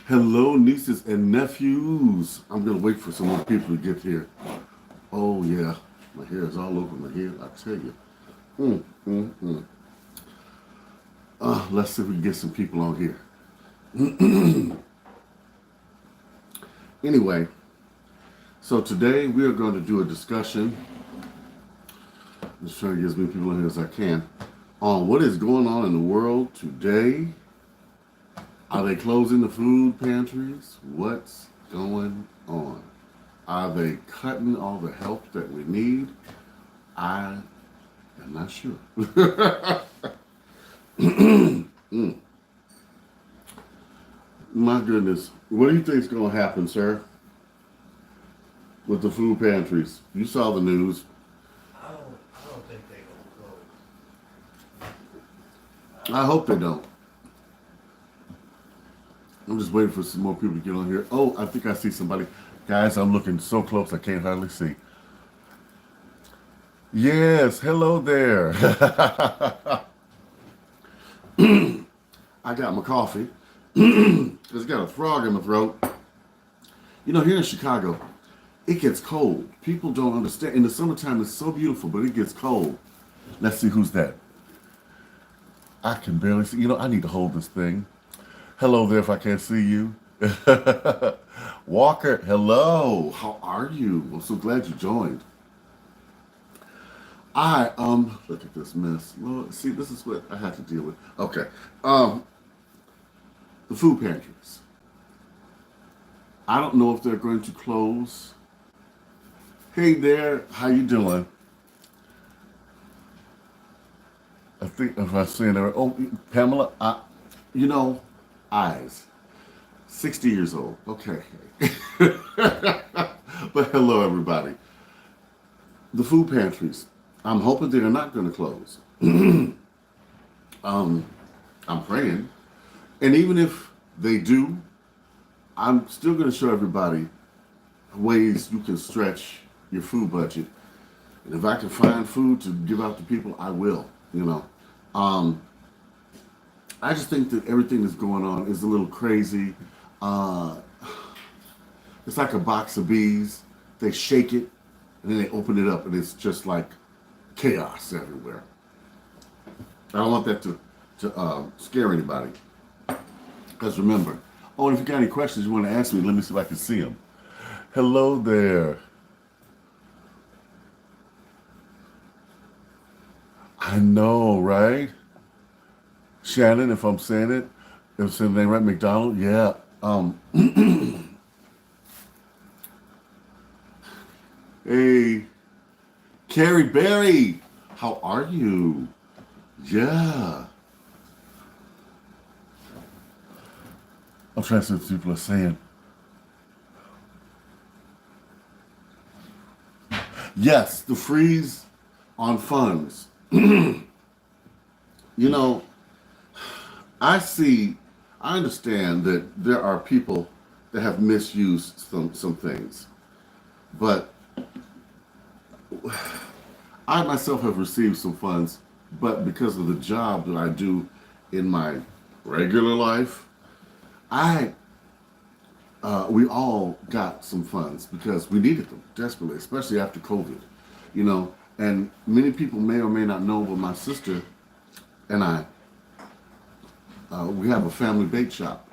Hello, nieces and nephews. I'm gonna wait for some more people to get here. Oh yeah, my hair is all over my head. I tell you. Mm, mm, mm. Let's see if we can get some people on here. Anyway, so today we are going to do a discussion. I'm just trying to get as many people in here as I can on what is going on in the world today. Are they closing the food pantries? What's going on? Are they cutting all the help that we need? I am not sure. Mm, my goodness. What do you think is going to happen, sir, with the food pantries? You saw the news. I don't think they gonna close. I hope they don't. I'm just waiting for some more people to get on here. Oh, I think I see somebody. Guys, I'm looking so close I can't hardly see. Yes, hello there. I got my coffee. It's got a frog in my throat. You know, here in Chicago, it gets cold. People don't understand. In the summertime, it's so beautiful, but it gets cold. Let's see who's that. I can barely see. You know, I need to hold this thing. Hello there if I can't see you. Walker, hello. How are you? I'm so glad you joined. Look at this mess. Lord, see, this is what I have to deal with. Okay. Um the food pantries. I don't know if they're going to close. Hey there, how you doing? I think if I'm saying that right. Oh, Pamela, you know, eyes. 60 years old. Okay. But hello, everybody. The food pantries. I'm hoping they're not going to close. I'm praying. And even if they do, I'm still going to show everybody ways you can stretch your food budget. And if I can find food to give out to people, I will, you know. Um, I just think that everything that's going on is a little crazy. Uh, it's like a box of bees. They shake it and then they open it up and it's just like chaos everywhere. I don't want that to scare anybody. Because remember, oh, and if you got any questions you want to ask me, let me see if I can see them. Hello there. I know, right? Shannon, if I'm saying it, if I'm saying the name right, McDonald, yeah. Hey, Carrie Berry, how are you? Yeah. I'm trying to see what people are saying. Yes, the freeze on funds. You know, I understand that there are people that have misused some things, but I myself have received some funds, but because of the job that I do in my regular life, I we all got some funds because we needed them desperately, especially after COVID, you know. And many people may or may not know, but my sister and I, we have a family bake shop.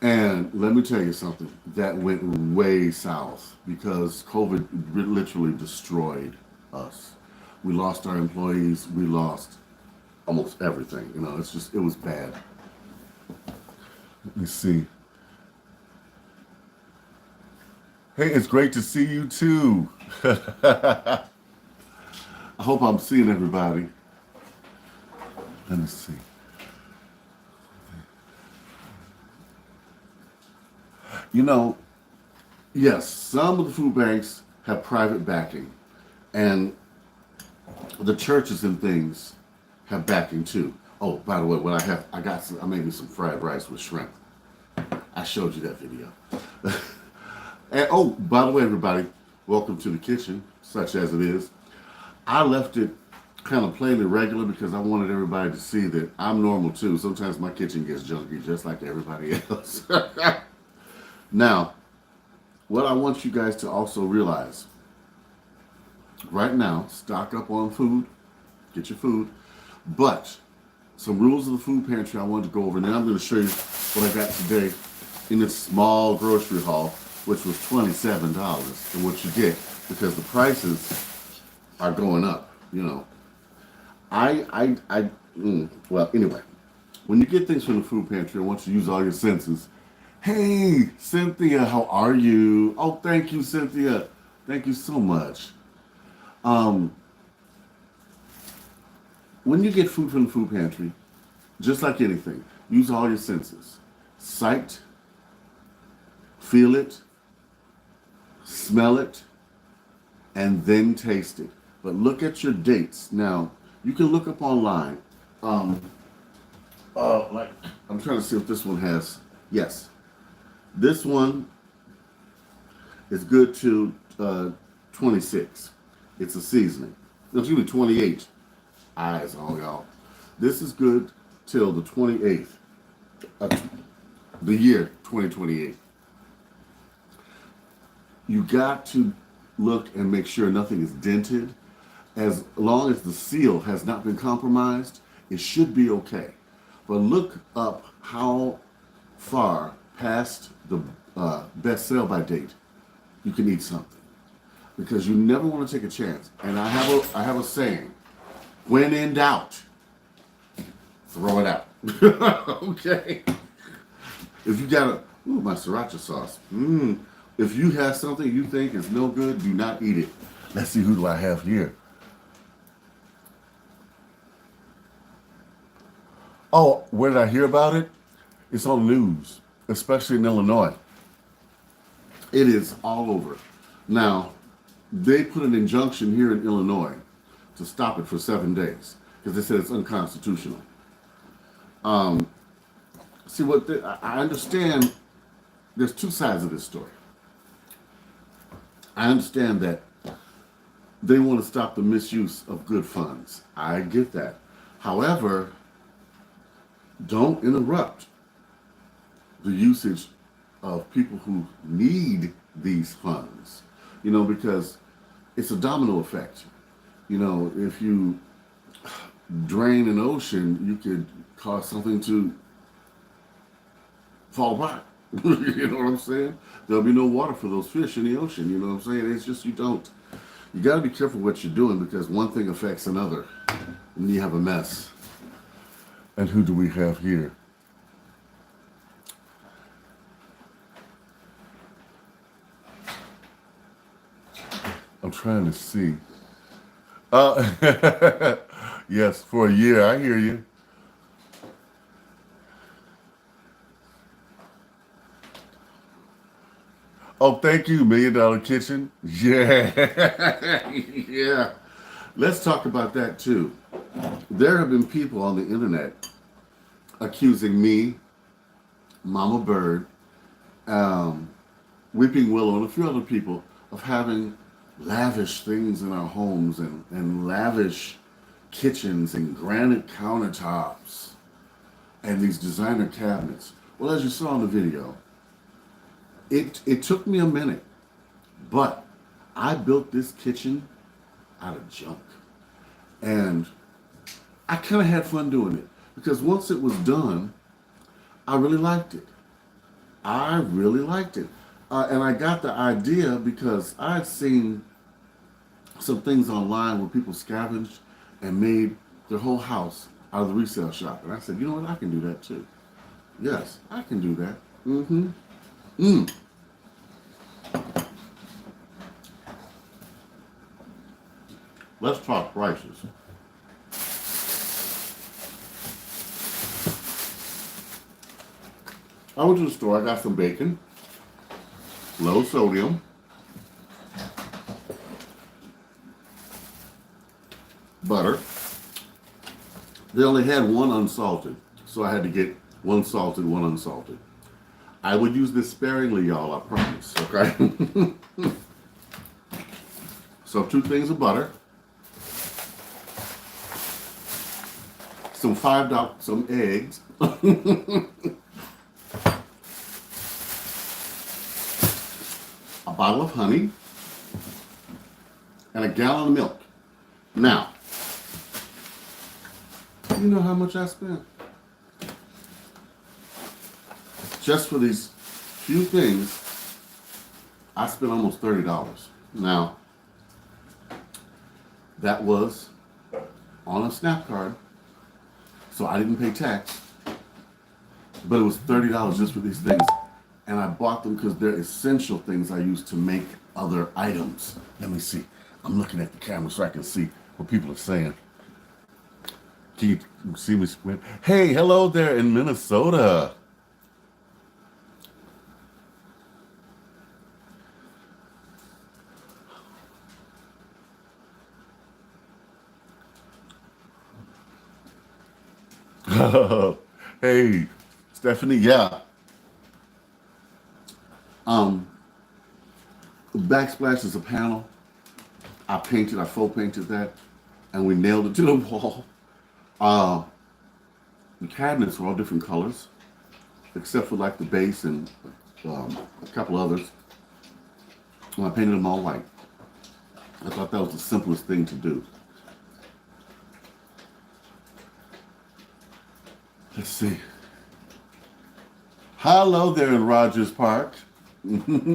And let me tell you something, that went way south because COVID literally destroyed us. We lost our employees, we lost almost everything. You know, it was bad. Let me see. Hey, it's great to see you too. I hope I'm seeing everybody. Let me see. You know, yes, some of the food banks have private backing, and the churches and things have backing too. Oh, by the way, I made me some fried rice with shrimp. I showed you that video. And oh, by the way, everybody, welcome to the kitchen, such as it is. I left it kind of plain and regular because I wanted everybody to see that I'm normal too. Sometimes my kitchen gets junky just like everybody else. Now, what I want you guys to also realize right now, stock up on food, get your food, but some rules of the food pantry I wanted to go over. And then I'm going to show you what I got today in this small grocery haul, which was $27, and what you get because the prices are going up, you know. Well, anyway, when you get things from the food pantry, I want you to use all your senses. Hey, Cynthia, how are you? Oh, thank you, Cynthia. Thank you so much. When you get food from the food pantry, just like anything, use all your senses. Sight, feel it, smell it, and then taste it. But look at your dates. Now, you can look up online. Like I'm trying to see if this one has. Yes, this one is good to 26. It's a seasoning. No, excuse me, 28. Eyes on y'all. This is good till the 28th, the year 2028. You got to look and make sure nothing is dented. As long as the seal has not been compromised, it should be okay. But look up how far past the best sell-by date you can eat something, because you never want to take a chance. And I have a saying: when in doubt, throw it out. Okay. If you got my sriracha sauce. If you have something you think is no good, do not eat it. Let's see, who do I have here? Oh, where did I hear about it? It's on the news, especially in Illinois. It is all over. Now, they put an injunction here in Illinois to stop it for 7 days because they said it's unconstitutional. I understand there's two sides of this story. I understand that they want to stop the misuse of good funds. I get that. However, don't interrupt the usage of people who need these funds, because it's a domino effect. If you drain an ocean, you could cause something to fall apart. You know what I'm saying? There'll be no water for those fish in the ocean. You know what I'm saying? It's just you got to be careful what you're doing, because one thing affects another, and you have a mess. And who do we have here? I'm trying to see. Yes, for a year. I hear you. Oh, thank you, $1 Million Kitchen. Yeah. Yeah. Let's talk about that too. There have been people on the internet accusing me, Mama Bird, Weeping Willow, and a few other people of having lavish things in our homes and lavish kitchens and granite countertops and these designer cabinets. Well, as you saw in the video, it took me a minute, but I built this kitchen out of junk. And I kind of had fun doing it, because once it was done, I really liked it. And I got the idea because I had seen some things online where people scavenged and made their whole house out of the resale shop. And I said, you know what, I can do that too. Yes, I can do that. Let's talk prices. I went to the store, I got some bacon, low sodium, butter. They only had one unsalted, so I had to get one salted, one unsalted. I would use this sparingly, y'all, I promise, okay? So 2 things of butter. some $5, some eggs, a bottle of honey, and a gallon of milk. Now, you know how much I spent? Just for these few things, I spent almost $30. Now, that was on a SNAP card, so I didn't pay tax, but it was $30 just for these things. And I bought them because they're essential things I use to make other items. Let me see. I'm looking at the camera so I can see what people are saying. Can you see me squint? Hey, hello there in Minnesota. Hey, Stephanie, yeah. Um, Backsplash is a panel. I faux painted that, and we nailed it to the wall. Uh, the cabinets were all different colors, except for like the base and a couple others. And I painted them all white. I thought that was the simplest thing to do. Let's see. Hello there in Rogers Park.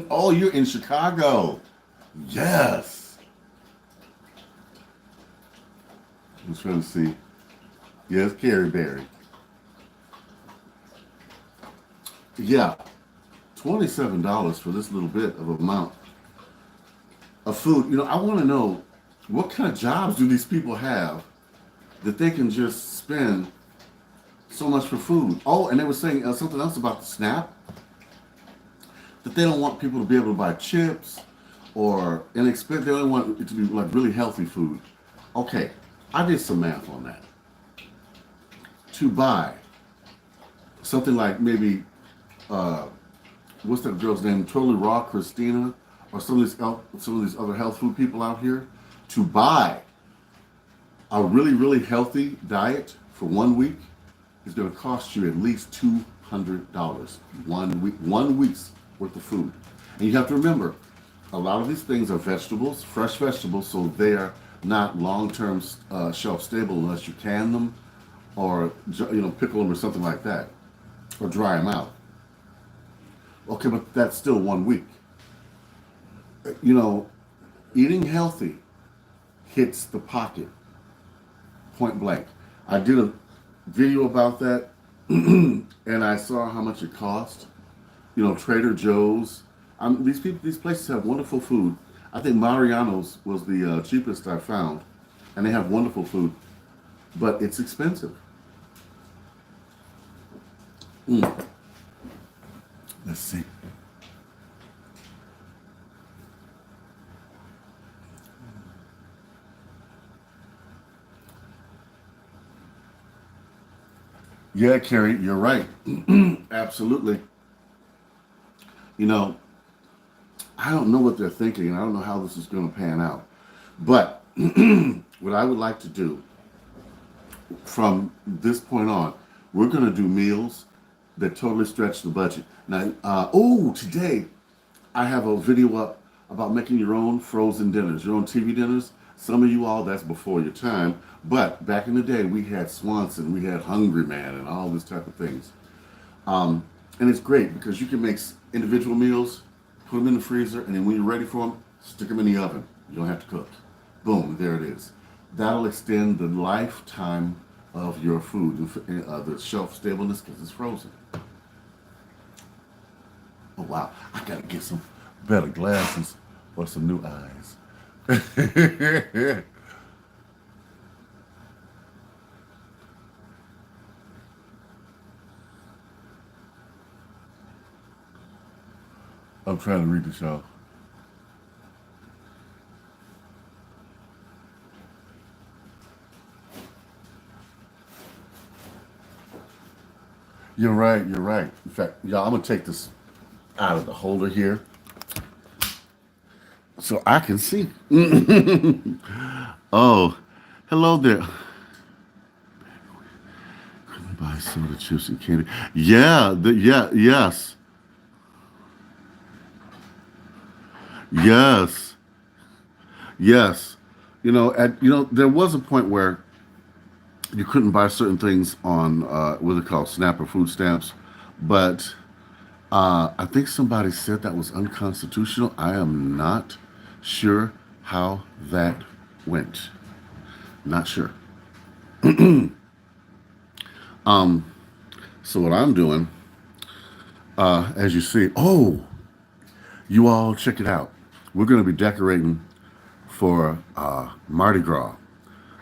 Oh, you're in Chicago. Yes. I'm trying to see. Yes, Carrie Berry. Yeah. $27 for this little bit of amount of food. You know, I want to know what kind of jobs do these people have that they can just spend so much for food. Oh, and they were saying something else about the SNAP, that they don't want people to be able to buy chips or inexpensive. They only want it to be like really healthy food. Okay, I did some math on that. To buy something like maybe what's that girl's name? Totally Raw Christina, or some of these other health food people out here, to buy a really, really healthy diet for 1 week is going to cost you at least $200 1 week's worth of food. And you have to remember, a lot of these things are vegetables, fresh vegetables, so they are not long-term shelf stable unless you can them or pickle them or something like that, or dry them out. Okay, but that's still 1 week. You know, eating healthy hits the pocket, point blank. I did a video about that, and I saw how much it cost. You know, Trader Joe's. These places have wonderful food. I think Mariano's was the cheapest I found, and they have wonderful food, but it's expensive. Let's see. Yeah, Carrie, you're right. Absolutely. You know, I don't know what they're thinking, and I don't know how this is going to pan out. But what I would like to do from this point on, we're going to do meals that totally stretch the budget. Now, today I have a video up about making your own frozen dinners, your own TV dinners. Some of you all, that's before your time. But back in the day, we had Swanson, we had Hungry Man, and all this type of things. And it's great because you can make individual meals, put them in the freezer, and then when you're ready for them, stick them in the oven. You don't have to cook. Boom, there it is. That'll extend the lifetime of your food, the shelf stableness, because it's frozen. Oh, wow. I got to get some better glasses or some new eyes. I'm trying to read the show. You're right, you're right. In fact, y'all, I'm going to take this out of the holder here so I can see. Oh, hello there. Buy soda, chips, and candy. Yeah, yes, yes, yes. There was a point where you couldn't buy certain things on what are they called, SNAP or food stamps, but I think somebody said that was unconstitutional. I am not sure how that went. Not sure. So what I'm doing, as you see, you all check it out. We're going to be decorating for Mardi Gras.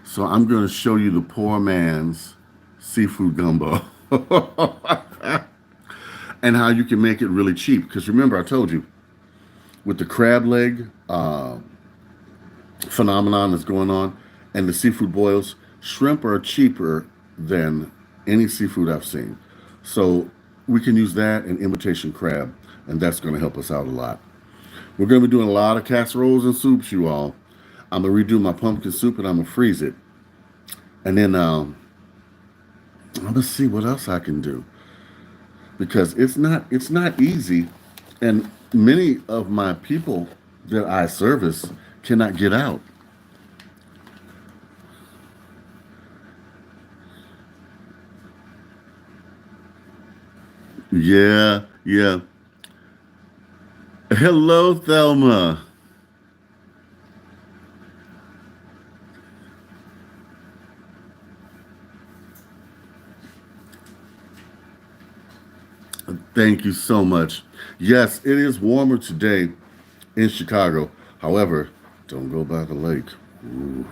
So I'm going to show you the poor man's seafood gumbo and how you can make it really cheap. Because remember, I told you with the crab leg phenomenon that's going on and the seafood boils, shrimp are cheaper than any seafood I've seen. So we can use that and imitation crab, and that's going to help us out a lot. We're going to be doing a lot of casseroles and soups, you all. I'm going to redo my pumpkin soup and I'm going to freeze it. And then I'm going to see what else I can do because it's not easy, and many of my people that I service cannot get out. Yeah, yeah. Hello, Thelma. Thank you so much. Yes, it is warmer today in Chicago. However, don't go by the lake. Ooh,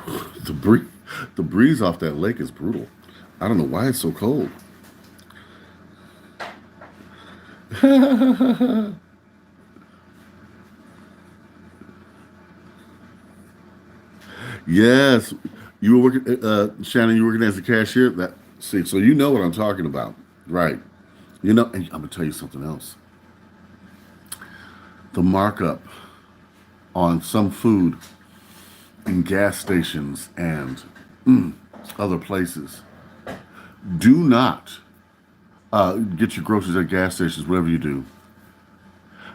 the breeze, the breeze off that lake is brutal. I don't know why it's so cold. Yes, you were working, Shannon. You were working as a cashier. That see, so you know what I'm talking about, right? And I'm gonna tell you something else. The markup on some food in gas stations and other places. Do not get your groceries at gas stations, whatever you do.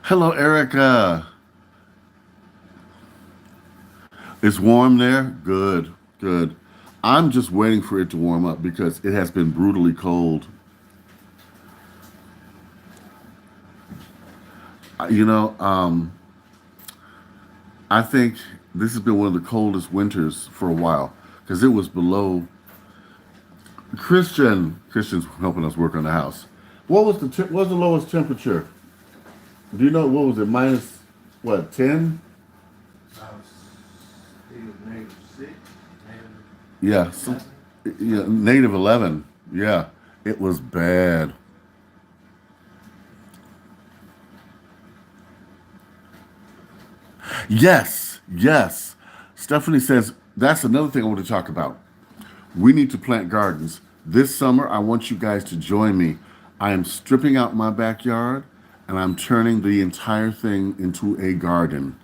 Hello, Erica. It's warm there? Good, good. I'm just waiting for it to warm up because it has been brutally cold. You know, I think this has been one of the coldest winters for a while because it was below. Christian's helping us work on the house. What was the lowest temperature? Do you know what was it? Minus what? 10? I was, it was negative six, Yeah, negative 11. yeah, -11. Yeah, it was bad. Yes, yes. Stephanie says that's another thing I want to talk about. We need to plant gardens. This summer, I want you guys to join me. I am stripping out my backyard and I'm turning the entire thing into a garden.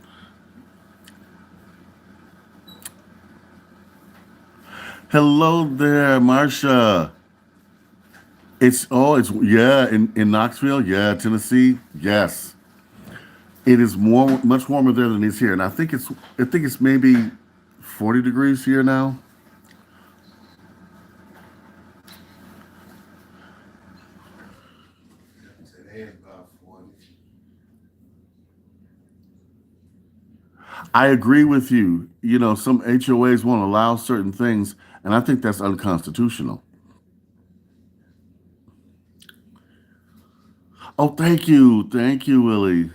Hello there, Marcia. Yeah, in Knoxville, yeah, Tennessee, yes. It is much warmer there than it is here, and I think it's maybe 40 degrees here now. Today is about 40. I agree with you. Some HOAs won't allow certain things, and I think that's unconstitutional. Oh, thank you, Willie.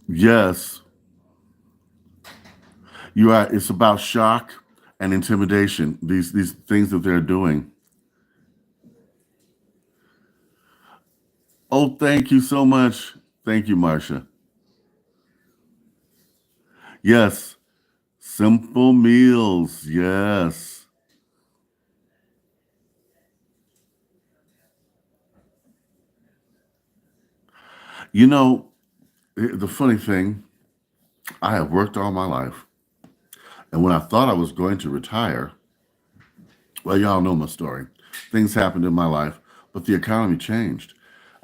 Yes, you're right. It's about shock and intimidation. These things that they're doing. Oh, thank you so much. Thank you, Marcia. Yes, simple meals. Yes. You know, the funny thing, I have worked all my life. And when I thought I was going to retire, well, y'all know my story. Things happened in my life, but the economy changed.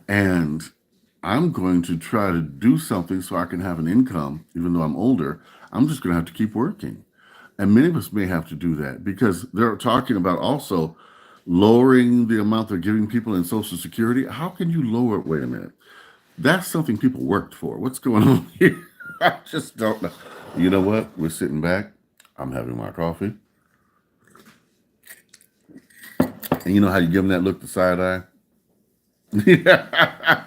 And I'm going to try to do something so I can have an income, even though I'm older. I'm just going to have to keep working. And many of us may have to do that because they're talking about also lowering the amount they're giving people in Social Security. How can you lower it? Wait a minute. That's something people worked for. What's going on here? I just don't know. You know what? We're sitting back. I'm having my coffee. And you know how you give them that look, the side eye? Yeah.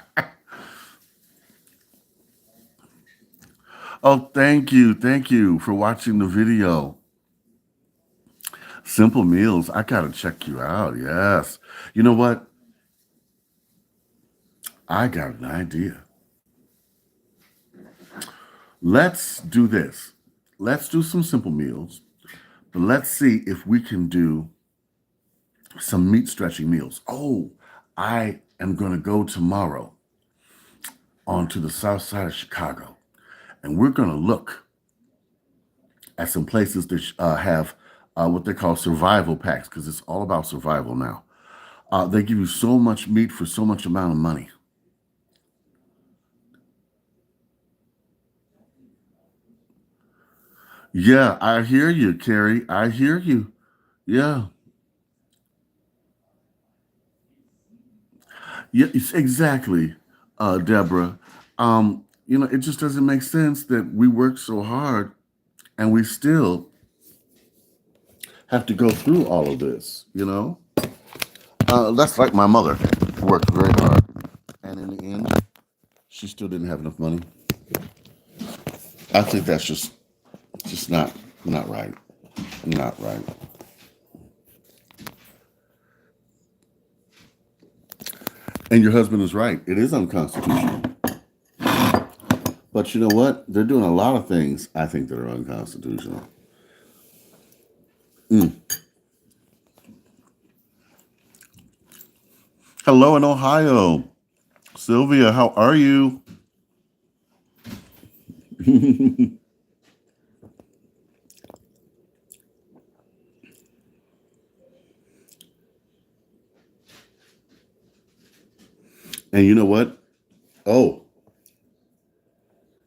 Oh, thank you. Thank you for watching the video. Simple Meals. I got to check you out. Yes. You know what? I got an idea. Let's do this. Let's do some Simple Meals, but let's see if we can do some meat stretching meals. Oh, I am going to go tomorrow onto the south side of Chicago, and we're going to look at some places that have what they call survival packs because it's all about survival now. They give you so much meat for so much amount of money. Yeah, I hear you, Carrie. I hear you. Yeah, yeah, exactly, Deborah. It just doesn't make sense that we work so hard and we still have to go through all of this. That's like my mother worked very hard, and in the end, she still didn't have enough money. I think that's just not right. Not right. And your husband is right. It is unconstitutional. But you know what? They're doing a lot of things I think that are unconstitutional. Mm. Hello in Ohio. Sylvia, how are you? And you know what? Oh,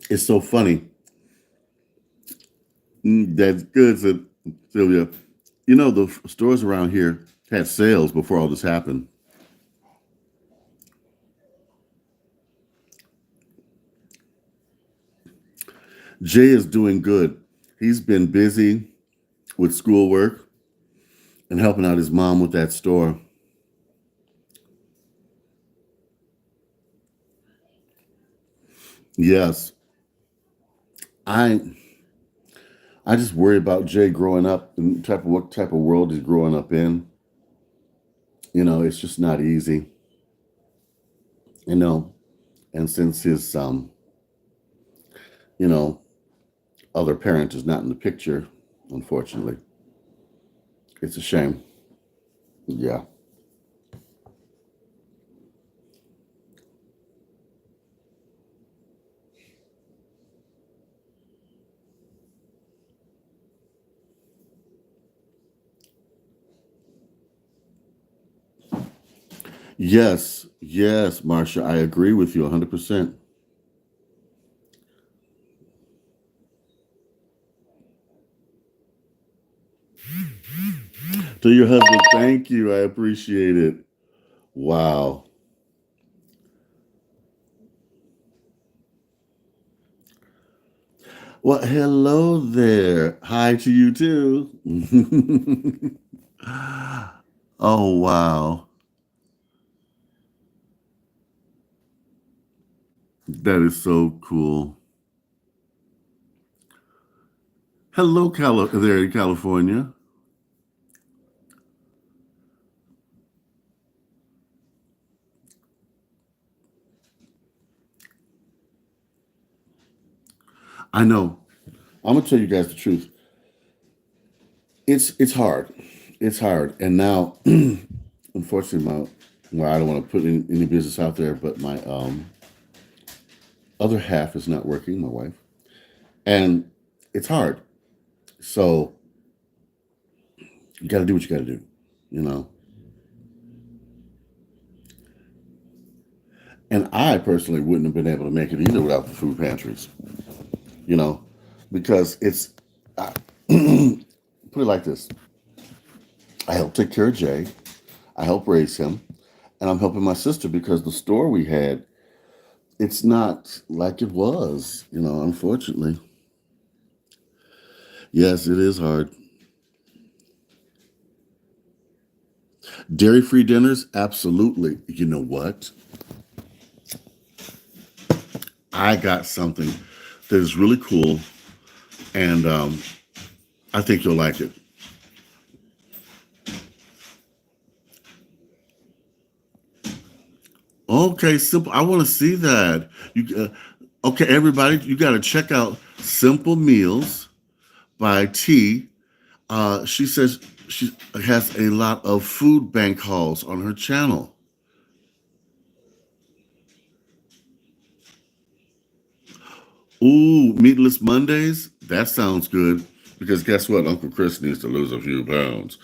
it's so funny. That's good, Sylvia. The stores around here had sales before all this happened. Jay is doing good. He's been busy with schoolwork and helping out his mom with that store. Yes, I I just worry about Jay growing up and what type of world he's growing up in. It's just not easy. You know, and since his you know, other parent is not in the picture, unfortunately, it's a shame. Yeah. Yes, yes, Marsha, I agree with you 100%. To your husband, thank you. I appreciate it. Wow. Well, hello there. Hi to you too. Oh, wow. That is so cool. Hello, there in California. I know. I'm gonna tell you guys the truth. It's hard. It's hard. And now, unfortunately, I don't want to put any business out there, but my Other half is not working, my wife. And it's hard. So you got to do what you got to do, you know. And I personally wouldn't have been able to make it either without the food pantries, you know, because I, put it like this: I help take care of Jay, I help raise him, and I'm helping my sister because the store we had, it's not like it was, you know, unfortunately. Yes, it is hard. Dairy free dinners, absolutely. You know what? I got something that is really cool, and I think you'll like it. Okay, simple. I want to see that. Okay, everybody, you got to check out Simple Meals by T. She says she has a lot of food bank hauls on her channel. Ooh, Meatless Mondays? That sounds good. Because guess what? Uncle Chris needs to lose a few pounds.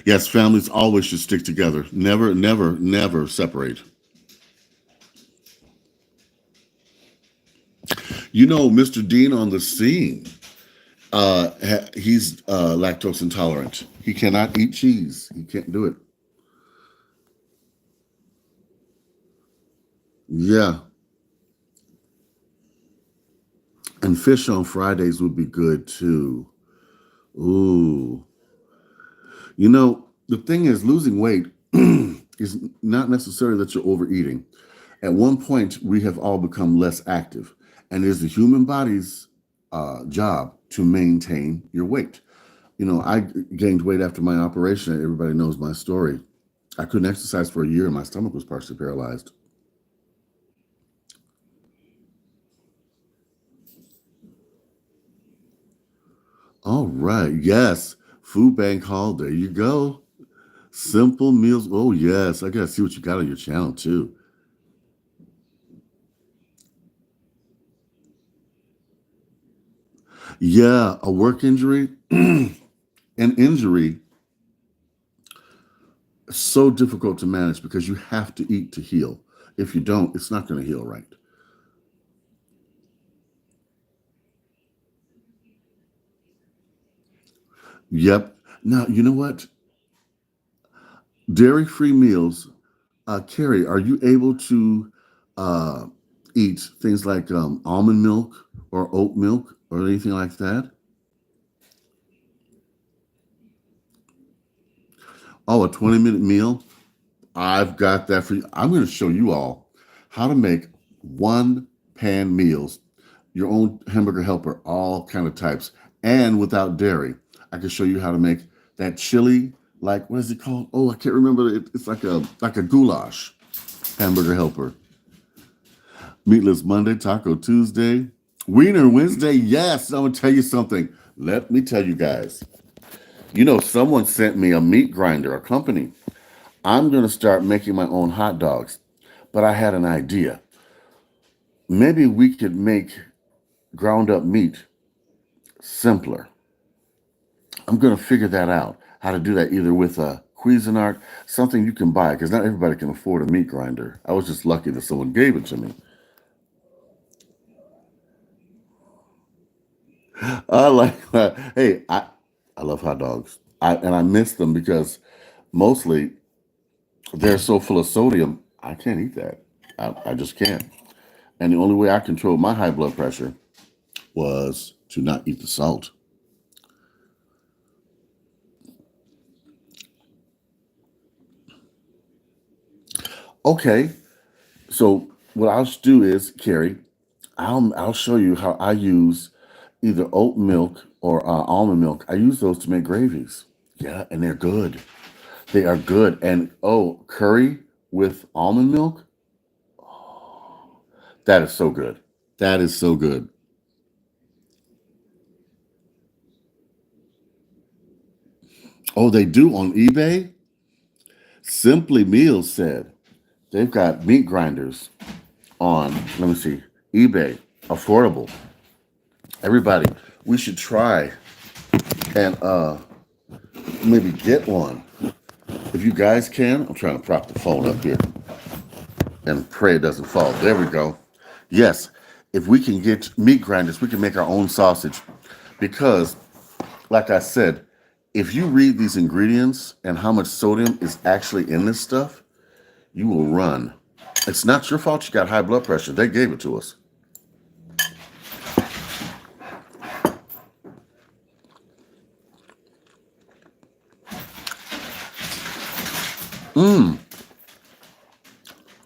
Yes, families always should stick together. Never, never, never separate. You know, Mr. Dean on the scene, he's lactose intolerant. He cannot eat cheese. He can't do it. Yeah. And fish on Fridays would be good too. Ooh. You know, the thing is, losing weight is not necessarily that you're overeating. At one point, we have all become less active, and it is the human body's job to maintain your weight. You know, I gained weight after my operation. Everybody knows my story. I couldn't exercise for a year, and my stomach was partially paralyzed. All right. Yes. Food bank haul. There you go. Simple meals. Oh, yes. I got to see what you got on your channel, too. Yeah. A work injury. An injury is so difficult to manage because you have to eat to heal. If you don't, it's not going to heal right. Yep. Now, you know what? Dairy free meals. Carrie, are you able to uh, eat things like almond milk or oat milk or anything like that? Oh, a 20-minute meal? I've got that for you. I'm going to show you all how to make one pan meals, your own hamburger helper, all kind of types, and without dairy. I can show you how to make that chili, like what is it called? Oh, I can't remember. It's like a goulash hamburger helper. Meatless Monday, Taco Tuesday, Wiener Wednesday. Yes, I'm gonna tell you something. Let me tell you guys. You know, someone sent me a meat grinder, a company. I'm gonna start making my own hot dogs, but I had an idea. Maybe we could make ground up meat simpler. I'm gonna figure that out. How to do that either with a Cuisinart, something you can buy, because not everybody can afford a meat grinder. I was just lucky that someone gave it to me. I like that. Hey, I love hot dogs. I miss them because mostly they're so full of sodium. I can't eat that. I just can't. And the only way I controlled my high blood pressure was to not eat the salt. Okay, so what I'll do is, Carrie, I'll show you how I use either oat milk or almond milk. I use those to make gravies. Yeah, and they're good. They are good. And oh, curry with almond milk. That is so good. That is so good. Oh, they do on eBay? Simply Meals said. They've got meat grinders on, let me see, eBay, affordable. Everybody, we should try and maybe get one. If you guys can, I'm trying to prop the phone up here and pray it doesn't fall. There we go. Yes, if we can get meat grinders, we can make our own sausage. Because, like I said, if you read these ingredients and how much sodium is actually in this stuff, you will run. It's not your fault you got high blood pressure. They gave it to us.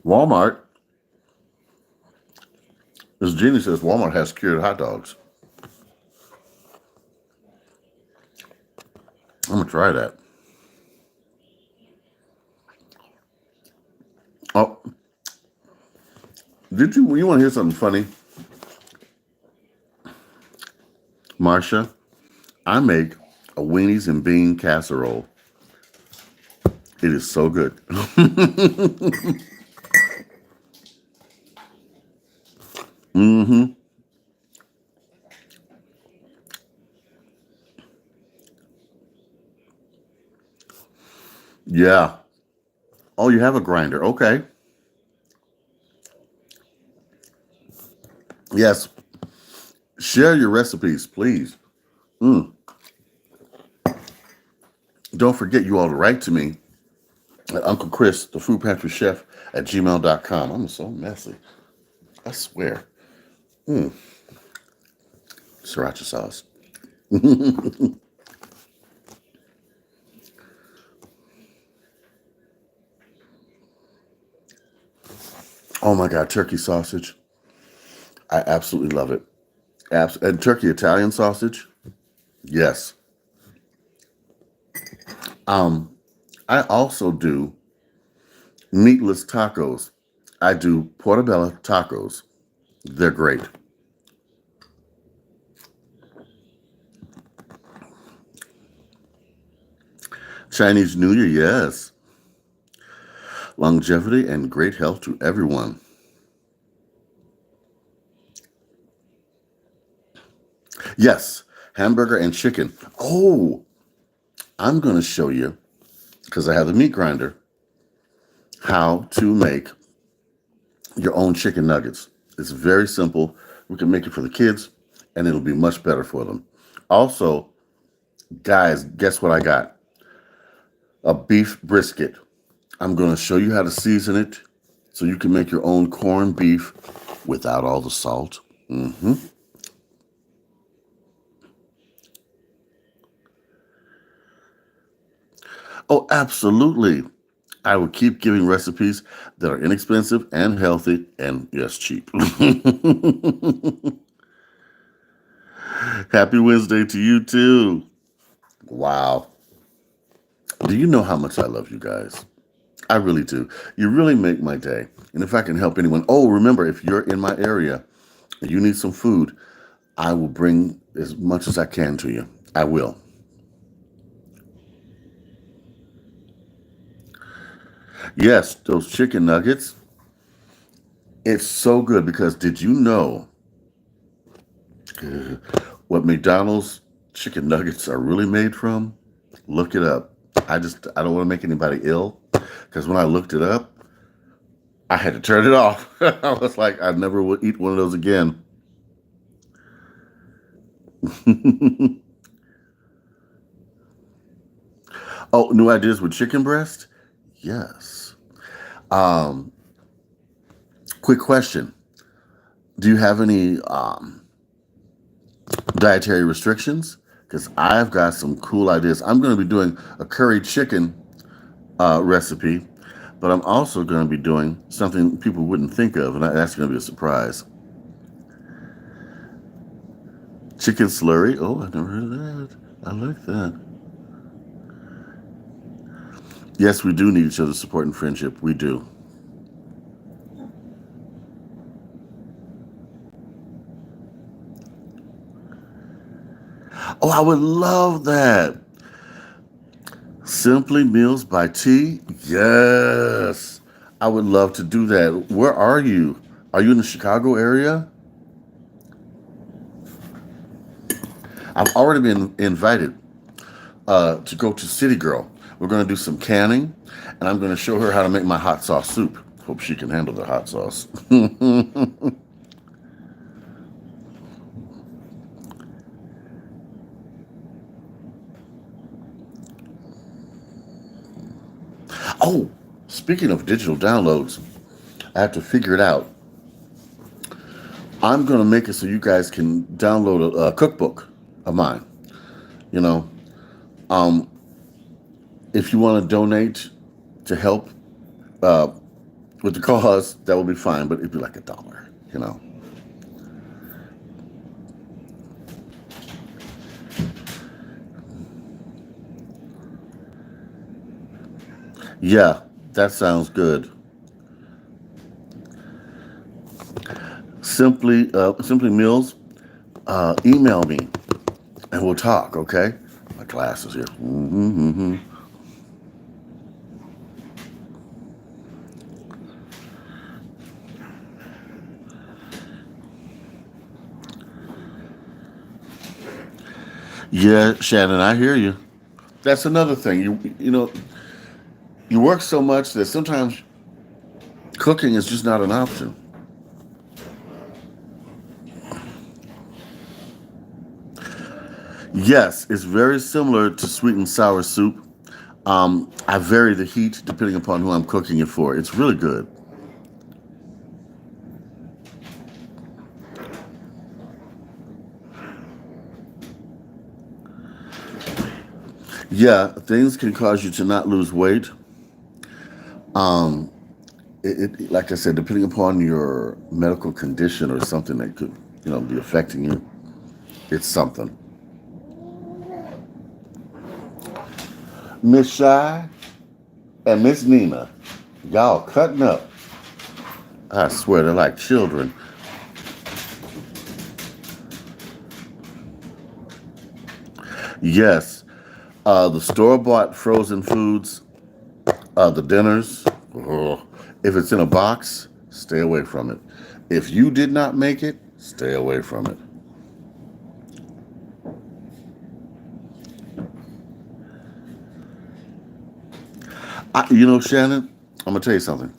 Walmart, as Jeannie says, Walmart has cured hot dogs. I'm going to try that. Oh, you want to hear something funny? Marsha, I make a weenies and bean casserole. It is so good. Mm-hmm. Yeah. Oh, you have a grinder. Okay. Yes. Share your recipes, please. Don't forget you all to write to me at Uncle Chris, the Food Pantry Chef, at gmail.com. I'm so messy. I swear. Sriracha sauce. Oh my God, turkey sausage. I absolutely love it. And turkey Italian sausage. Yes. I also do meatless tacos. I do portobello tacos. They're great. Chinese New Year, yes. Longevity and great health to everyone. Yes, hamburger and chicken. Oh, I'm going to show you, because I have the meat grinder, how to make your own chicken nuggets. It's very simple. We can make it for the kids, and it'll be much better for them. Also, guys, guess what I got? A beef brisket. I'm going to show you how to season it so you can make your own corned beef without all the salt. Oh, absolutely. I will keep giving recipes that are inexpensive and healthy and, yes, cheap. Happy Wednesday to you, too. Wow. Do you know how much I love you guys? I really do. You really make my day. And if I can help anyone, oh, remember, if you're in my area and you need some food, I will bring as much as I can to you. I will. Yes, those chicken nuggets, it's so good because did you know what McDonald's chicken nuggets are really made from? Look it up. I don't want to make anybody ill because when I looked it up, I had to turn it off. I was like, I never would eat one of those again. Oh, new ideas with chicken breast? Yes. Um, quick question. Do you have any dietary restrictions? Because I've got some cool ideas. I'm going to be doing a curry chicken recipe, but I'm also going to be doing something people wouldn't think of, and that's going to be a surprise. Chicken slurry. Oh, I've never heard of that. I like that. Yes, we do need each other's support and friendship. We do. Oh, I would love that. Simply Meals by T. Yes. I would love to do that. Where are you? Are you in the Chicago area? I've already been invited to go to City Girl. We're going to do some canning, and I'm going to show her how to make my hot sauce soup. Hope she can handle the hot sauce. Oh, speaking of digital downloads, I have to figure it out. I'm going to make it so you guys can download a cookbook of mine. You know, um, if you want to donate to help uh, with the cause, that will be fine, but it'd be like $1, you know. Yeah, that sounds good. Simply Mills, email me and we'll talk, okay? My glasses here. Yeah, Shannon, I hear you. That's another thing. You work so much that sometimes cooking is just not an option. Yes, it's very similar to sweet and sour soup. I vary the heat depending upon who I'm cooking it for. It's really good. Yeah, things can cause you to not lose weight. Um, like I said, depending upon your medical condition or something that could, be affecting you, it's something. Miss Shy and Miss Nina, y'all cutting up. I swear they're like children. Yes, the store-bought frozen foods, the dinners. Oh, if it's in a box, stay away from it. If you did not make it, stay away from it. Shannon, I'm gonna tell you something.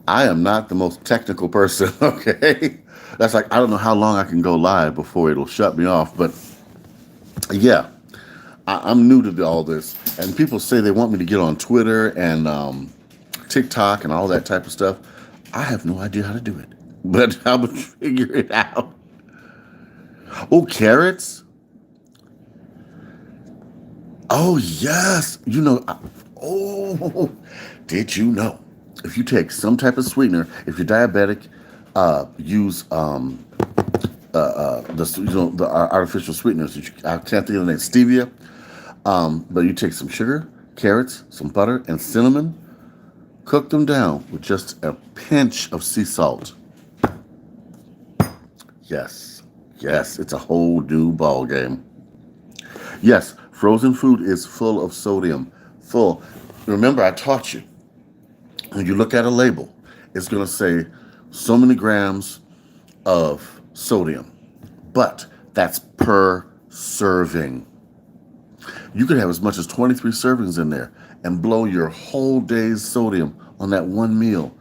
I am not the most technical person. Okay, that's like I don't know how long I can go live before it'll shut me off. But yeah, I'm new to all this, and people say they want me to get on Twitter and TikTok and all that type of stuff. I have no idea how to do it, but I would figure it out. Oh, carrots. Oh, yes. Oh, did you know? If you take some type of sweetener, if you're diabetic, use the artificial sweeteners. I can't think of the name, stevia. But you take some sugar, carrots, some butter, and cinnamon. Cook them down with just a pinch of sea salt. Yes, yes, it's a whole new ball game. Yes, frozen food is full of sodium. Full. Remember, I taught you. When you look at a label, it's going to say so many grams of sodium, but that's per serving. You could have as much as 23 servings in there and blow your whole day's sodium on that one meal.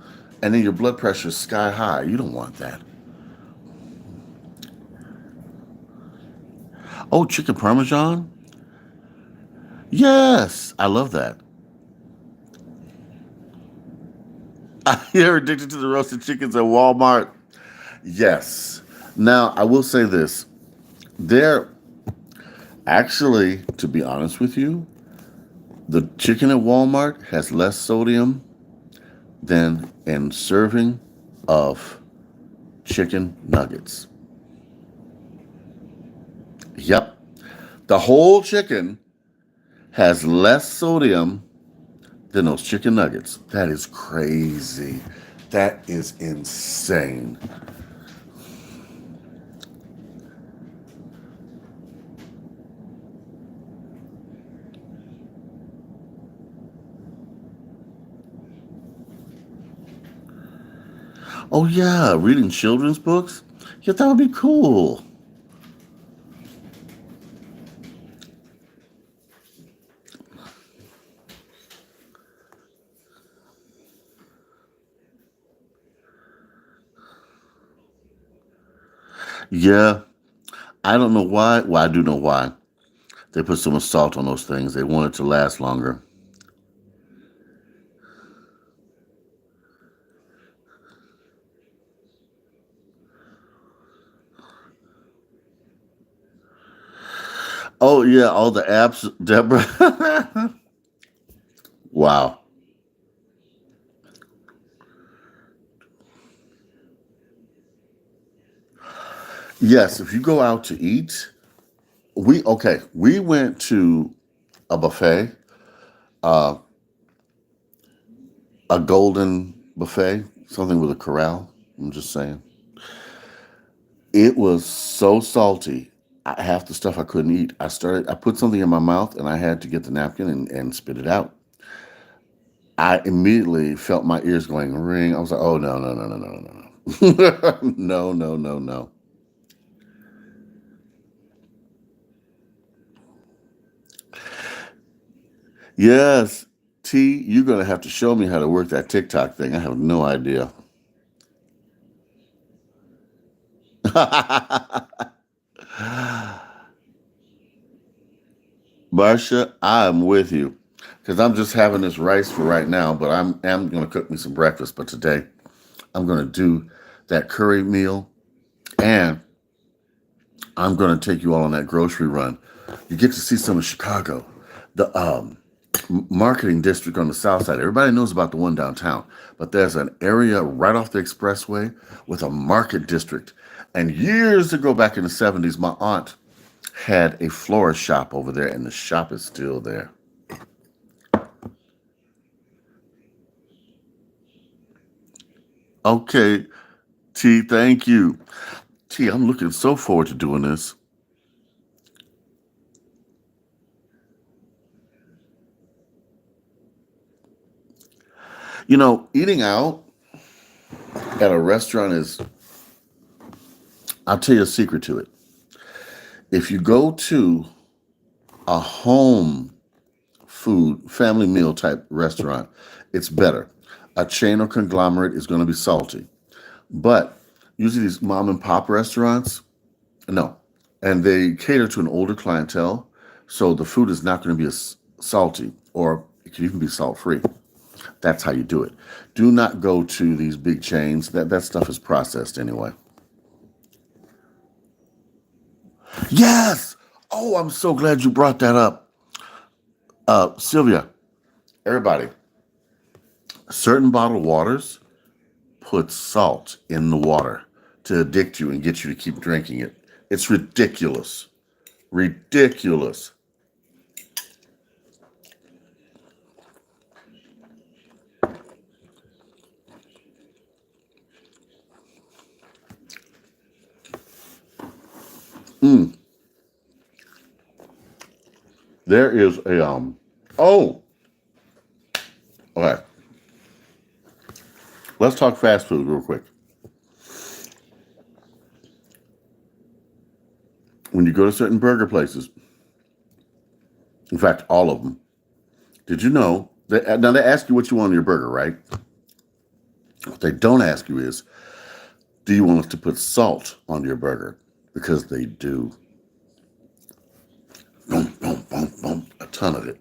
And then your blood pressure is sky high. You don't want that. Oh, chicken parmesan? Yes, I love that. You're addicted to the roasted chickens at Walmart? Yes. Now, I will say this. They're actually, to be honest with you, the chicken at Walmart has less sodium than a serving of chicken nuggets. Yep. The whole chicken has less sodium than those chicken nuggets. That is crazy. That is insane. Oh yeah, reading children's books. Yeah, that would be cool. Yeah, I don't know why. Well, I do know why. They put so much salt on those things. They want it to last longer. Oh yeah, all the apps, Deborah. Wow. Yes, if you go out to eat, we went to a buffet, uh, a golden buffet, something with a corral. I'm just saying. It was so salty. Half the stuff I couldn't eat. I put something in my mouth and I had to get the napkin and spit it out. I immediately felt my ears going ring. I was like, oh, no, no, no, no, no, no, no. No, no, no, no. Yes, T, you're going to have to show me how to work that TikTok thing. I have no idea. Barsha, I'm with you. Because I'm just having this rice for right now, but am going to cook me some breakfast. But today, I'm going to do that curry meal, and I'm going to take you all on that grocery run. You get to see some of Chicago, the marketing district on the south side. Everybody knows about the one downtown, but there's an area right off the expressway with a market district. And years ago, back in the 70s, my aunt had a florist shop over there, and the shop is still there. Okay, T, thank you. T, I'm looking so forward to doing this. You know, eating out at a restaurant is, I'll tell you a secret to it. If you go to a home food, family meal type restaurant, it's better. A chain or conglomerate is going to be salty. But usually these mom and pop restaurants, no. And they cater to an older clientele. So the food is not going to be as salty, or it can even be salt free. That's how you do it. Do not go to these big chains. That stuff is processed anyway. Yes. Oh, I'm so glad you brought that up. Sylvia, everybody, certain bottled waters put salt in the water to addict you and get you to keep drinking it. It's ridiculous. Ridiculous. Mm, there is a oh, okay. Let's talk fast food real quick. When you go to certain burger places, in fact, all of them, did you know that now they ask you what you want on your burger, right? What they don't ask you is, do you want us to put salt on your burger? Because they do. Boom, boom, boom, boom, a ton of it.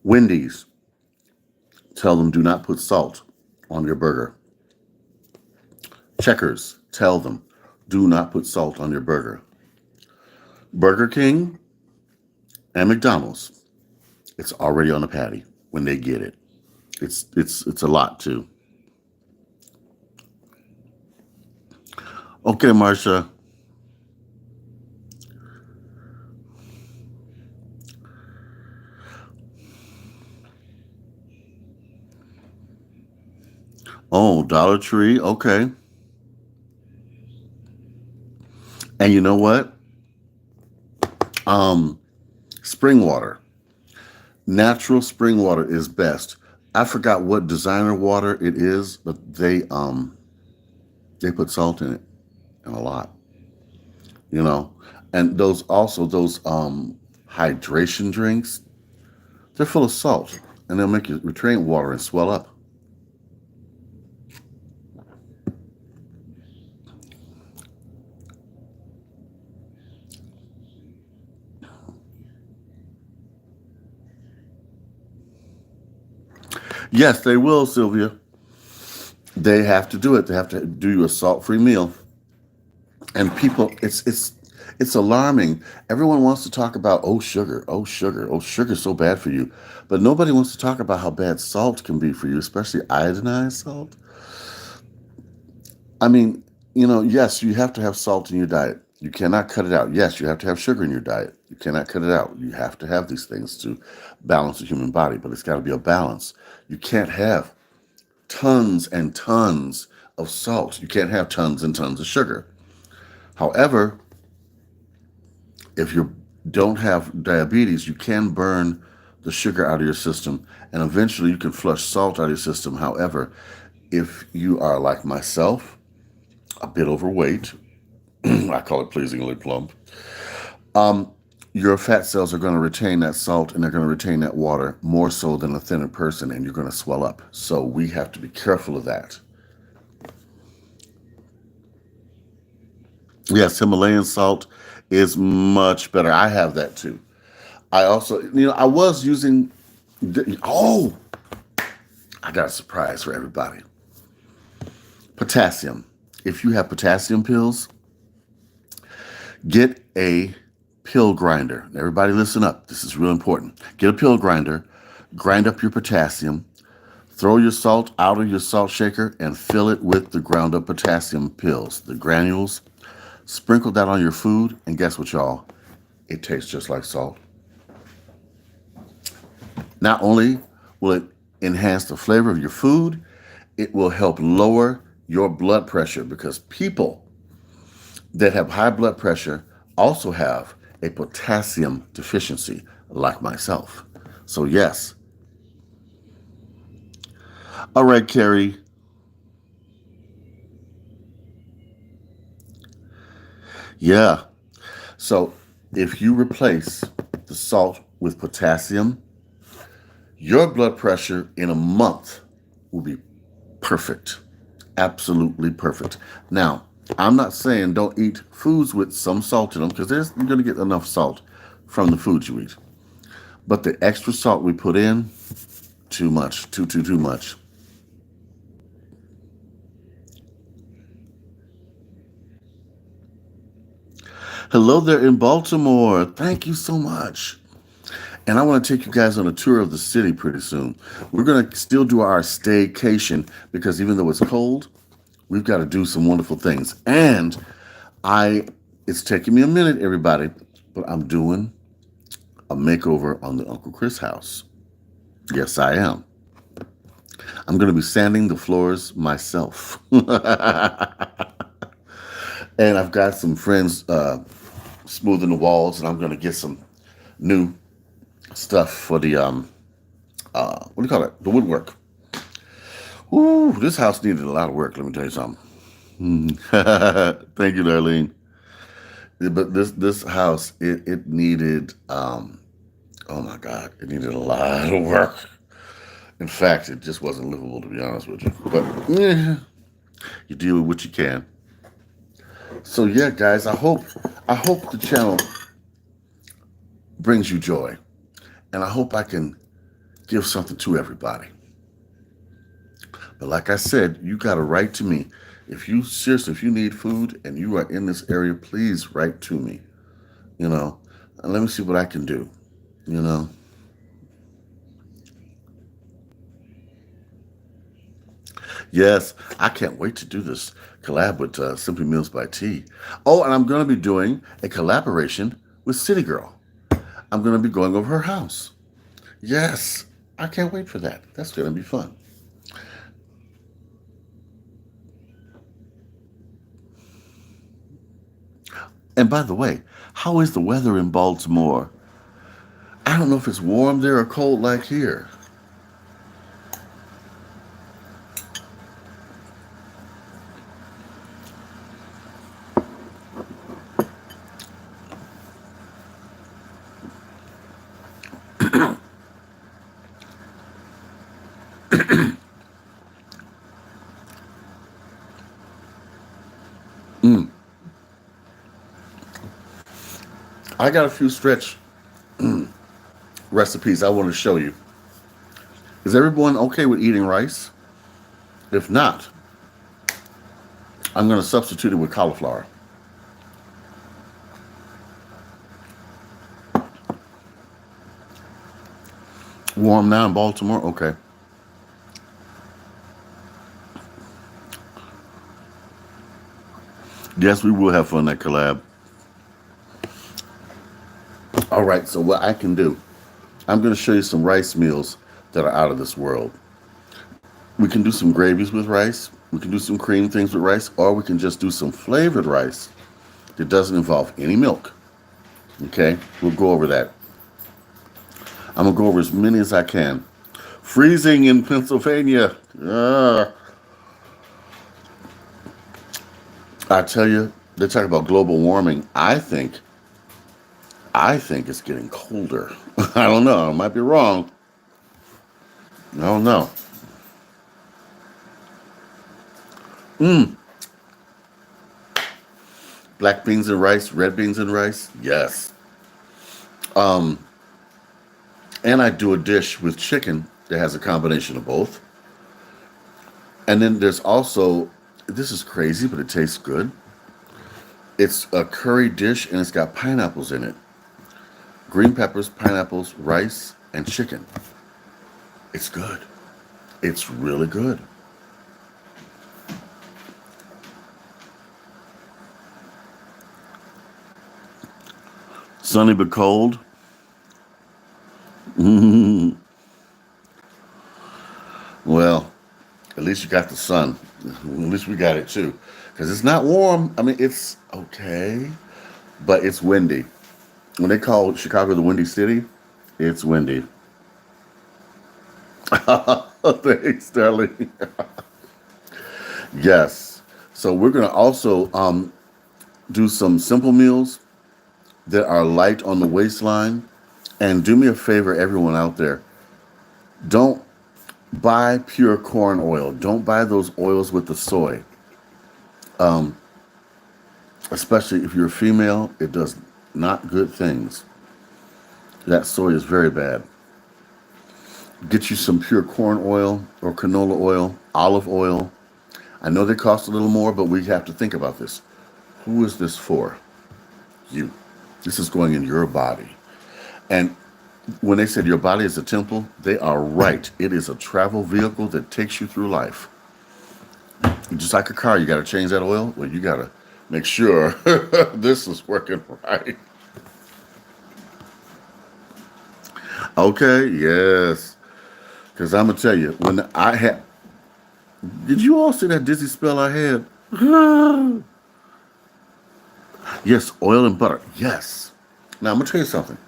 Wendy's, tell them do not put salt on your burger. Checkers, tell them do not put salt on your burger. Burger King and McDonald's, it's already on the patty when they get it. It's a lot too. Okay, Marsha. Oh, Dollar Tree. Okay. And you know what? Um, spring water. Natural spring water is best. I forgot what designer water it is, but they put salt in it and a lot, you know. And those hydration drinks, they're full of salt, and they'll make your train water and swell up. Yes, they will, Sylvia. They have to do it. They have to do you a salt-free meal. And people, it's alarming. Everyone wants to talk about oh sugar's so bad for you, but nobody wants to talk about how bad salt can be for you, especially iodinized salt. I mean, yes, you have to have salt in your diet. You cannot cut it out. Yes, you have to have sugar in your diet. You cannot cut it out. You have to have these things to balance the human body, but it's got to be a balance. You can't have tons and tons of salt. You can't have tons and tons of sugar. However, if you don't have diabetes, you can burn the sugar out of your system, and eventually you can flush salt out of your system. However, if you are like myself, a bit overweight, I call it pleasingly plump, your fat cells are going to retain that salt and they're going to retain that water more so than a thinner person, and you're going to swell up. So we have to be careful of that. Yes, Himalayan salt is much better. I have that too. I also, I was using, oh, I got a surprise for everybody. Potassium. If you have potassium pills, get a pill grinder. Everybody listen up. This is real important. Get a pill grinder, grind up your potassium, throw your salt out of your salt shaker and fill it with the ground up potassium pills, the granules. Sprinkle that on your food, and guess what, y'all? It tastes just like salt. Not only will it enhance the flavor of your food, it will help lower your blood pressure, because people that have high blood pressure also have a potassium deficiency, like myself. So, yes. All right, Carrie. Yeah. So, if you replace the salt with potassium, your blood pressure in a month will be perfect. Absolutely perfect. Now, I'm not saying don't eat foods with some salt in them, because you're going to get enough salt from the foods you eat. But the extra salt we put in, too much. Too much. Hello there in Baltimore. Thank you so much. And I want to take you guys on a tour of the city pretty soon. We're going to still do our staycation, because even though it's cold, we've got to do some wonderful things. And it's taking me a minute, everybody, but I'm doing a makeover on the Uncle Chris house. Yes, I am. I'm going to be sanding the floors myself. And I've got some friends smoothing the walls, and I'm going to get some new stuff for the, what do you call it? The woodwork. Ooh, this house needed a lot of work, let me tell you something. Thank you, Darlene. But this house, it needed, oh my God, it needed a lot of work. In fact, it just wasn't livable, to be honest with you. But you deal with what you can. So yeah, guys, I hope the channel brings you joy, and I hope I can give something to everybody. But like I said, you got to write to me. If you need food and you are in this area, please write to me. And let me see what I can do. You know. Yes, I can't wait to do this collab with Simply Meals by T. Oh, and I'm going to be doing a collaboration with City Girl. I'm going to be going over her house. Yes, I can't wait for that. That's going to be fun. And by the way, how is the weather in Baltimore? I don't know if it's warm there or cold like here. I got a few stretch recipes I want to show you. Is everyone okay with eating rice? If not, I'm going to substitute it with cauliflower. Warm now in Baltimore? Okay. Yes, we will have fun at collab. All right, so what I can do, I'm going to show you some rice meals that are out of this world. We can do some gravies with rice. We can do some cream things with rice, or we can just do some flavored rice that doesn't involve any milk. Okay, we'll go over that. I'm going to go over as many as I can. Freezing in Pennsylvania. I tell you, they talk about global warming. I think it's getting colder. I don't know. I might be wrong. I don't know. Black beans and rice, red beans and rice. Yes. And I do a dish with chicken that has a combination of both. And then there's also, this is crazy, but it tastes good. It's a curry dish and it's got pineapples in it. Green peppers, pineapples, rice, and chicken. It's good. It's really good. Sunny but cold. Well, at least you got the sun. At least we got it too. Because it's not warm. I mean, it's okay, but it's windy. When they call Chicago the Windy City, it's windy. Thanks, darling. Yes. So we're going to also do some simple meals that are light on the waistline. And do me a favor, everyone out there. Don't buy pure corn oil. Don't buy those oils with the soy. Especially if you're a female, it does not good things. That soy is very bad. Get you some pure corn oil or canola oil, olive oil. I know they cost a little more, but we have to think about this. Who is this for? You. This is going in your body. And when they said your body is a temple, they are right. It is a travel vehicle that takes you through life. Just like a car, you got to change that oil. Well, you got to make sure this is working right. Okay, yes. Because I'm going to tell you, when I had... Did you all see that dizzy spell I had? Yes, oil and butter. Yes. Now, I'm going to tell you something.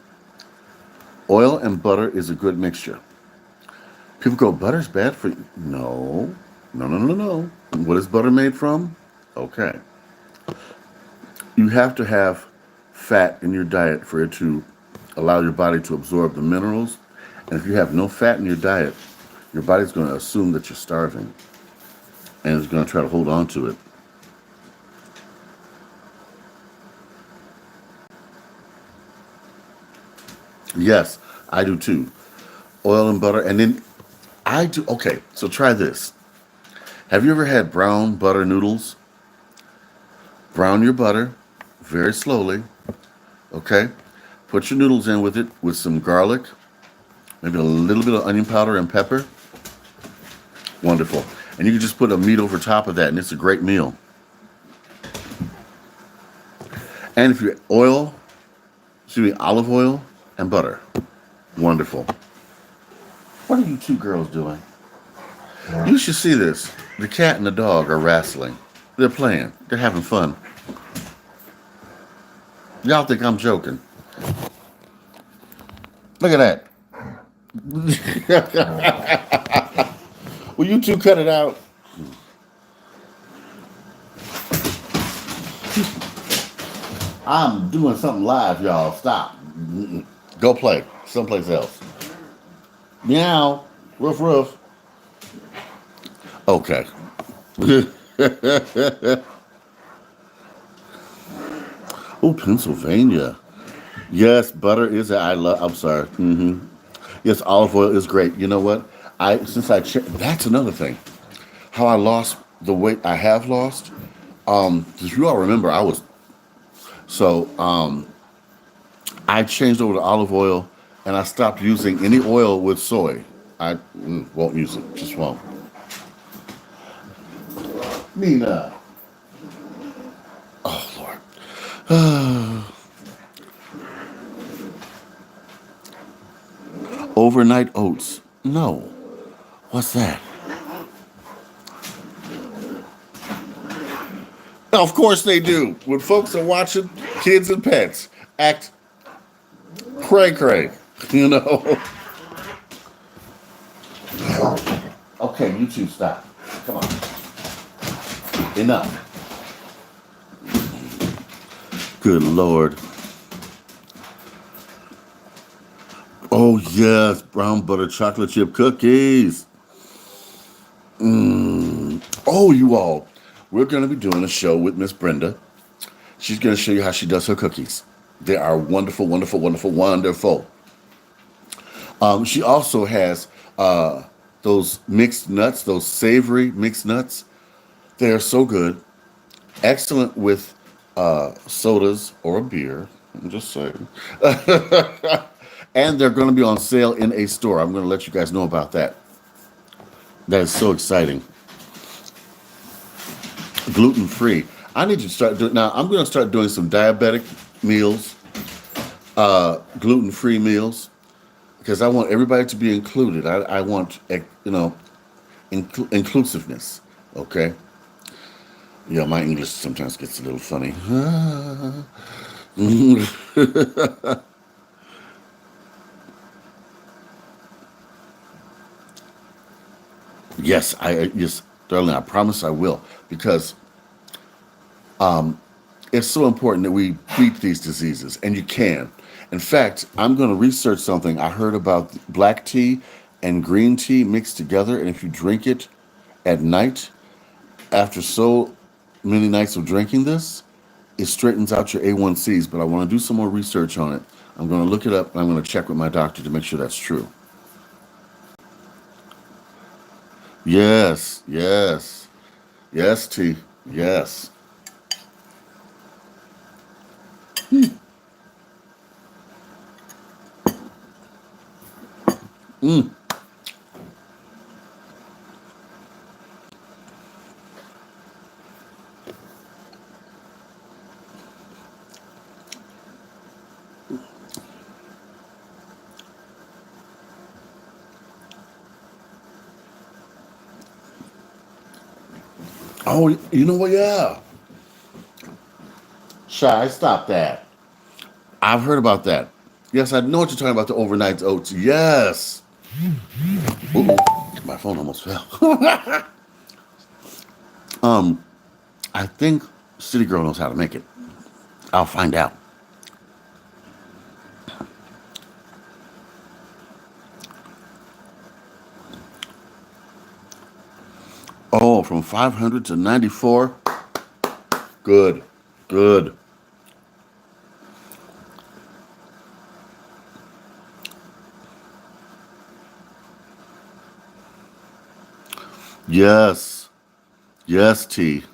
Oil and butter is a good mixture. People go, butter's bad for you. No. No, no, no, no. What is butter made from? Okay. You have to have fat in your diet for it to allow your body to absorb the minerals. And if you have no fat in your diet, your body's going to assume that you're starving. And it's going to try to hold on to it. Yes, I do too. Oil and butter. And then I do. Okay, so try this. Have you ever had brown butter noodles? Brown your butter very slowly. Okay? Put your noodles in with it with some garlic, maybe a little bit of onion powder and pepper. Wonderful. And you can just put a meat over top of that, and it's a great meal. And if you olive oil and butter. Wonderful. What are you two girls doing? You should see this. The cat and the dog are wrestling. They're playing. They're having fun. Y'all think I'm joking. Look at that. Will you two cut it out? I'm doing something live, y'all. Stop. Go play someplace else. Meow. Roof, roof. Okay. Oh, Pennsylvania. Yes, butter is. I love. I'm sorry. Yes, olive oil is great. You know what? That's another thing. How I lost the weight I have lost. If you all remember, I changed over to olive oil, and I stopped using any oil with soy. I won't use it. Just won't. Nina. Oh Lord. Overnight oats. No. What's that? Of course they do. When folks are watching kids and pets act cray cray, you know. Okay, you two stop. Come on. Enough. Good Lord. Oh yes, brown butter chocolate chip cookies. Oh, you all. We're going to be doing a show with Miss Brenda. She's going to show you how she does her cookies. They are wonderful, wonderful, wonderful, wonderful. She also has those mixed nuts, those savory mixed nuts. They are so good. Excellent with sodas or a beer. I'm just saying. And they're going to be on sale in a store. I'm going to let you guys know about that. That is so exciting. Gluten free. I need to start doing now. I'm going to start doing some diabetic meals, gluten free meals, because I want everybody to be included. I want inclusiveness. Okay. Yeah, my English sometimes gets a little funny. Yes, darling. I promise I will, because it's so important that we beat these diseases, and you can. In fact, I'm going to research something. I heard about black tea and green tea mixed together, and if you drink it at night, after so many nights of drinking this, it straightens out your A1Cs. But I want to do some more research on it. I'm going to look it up, and I'm going to check with my doctor to make sure that's true. Yes, yes, yes, tea, yes. Oh, you know what? Yeah. Shy, stop that. I've heard about that. Yes, I know what you're talking about, the overnight oats. Yes. Ooh, my phone almost fell. I think City Girl knows how to make it. I'll find out. Oh, from 500 to 94. Good. Good. Yes. Yes, T.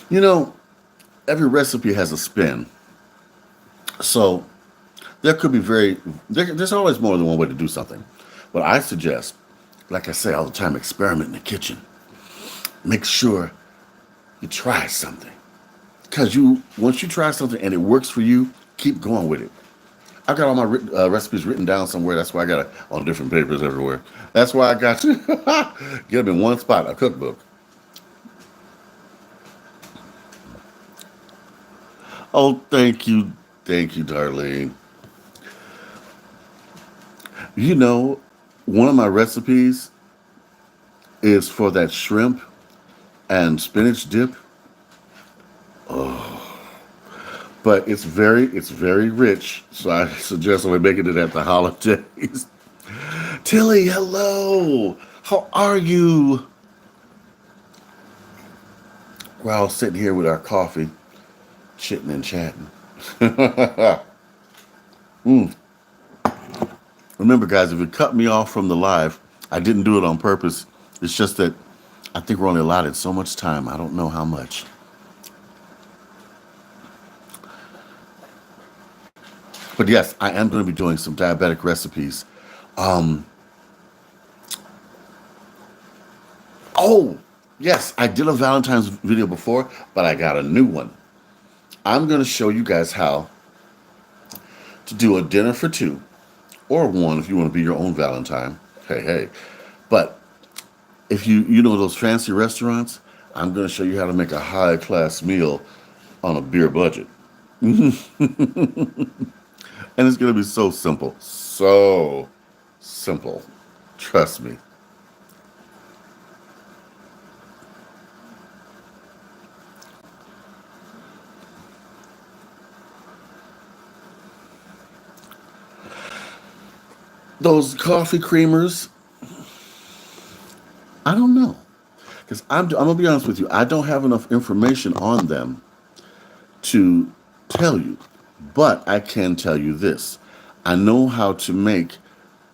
You know, every recipe has a spin. So there could be there's always more than one way to do something. But I suggest, like I say all the time, experiment in the kitchen. Make sure you try something. Because once you try something and it works for you, keep going with it. I've got all my recipes written down somewhere. That's why I got it on different papers everywhere. That's why I got to get them in one spot, a cookbook. Oh, thank you. Thank you, Darlene. You know, one of my recipes is for that shrimp and spinach dip, but it's very rich. So I suggest only making it at the holidays. Tilly, hello. How are you? We're all sitting here with our coffee, chitting and chatting. Mm. Remember, guys, if you cut me off from the live, I didn't do it on purpose. It's just that I think we're only allotted so much time. I don't know how much. But yes, I am going to be doing some diabetic recipes. Um, oh, yes, I did a Valentine's video before, but I got a new one. I'm going to show you guys how to do a dinner for two, or one if you want to be your own Valentine. Hey, hey. But if you know those fancy restaurants, I'm going to show you how to make a high class meal on a beer budget. And it's going to be so simple. So simple. Trust me. Those coffee creamers, I don't know. Because I'm going to be honest with you, I don't have enough information on them to tell you. But I can tell you this. I know how to make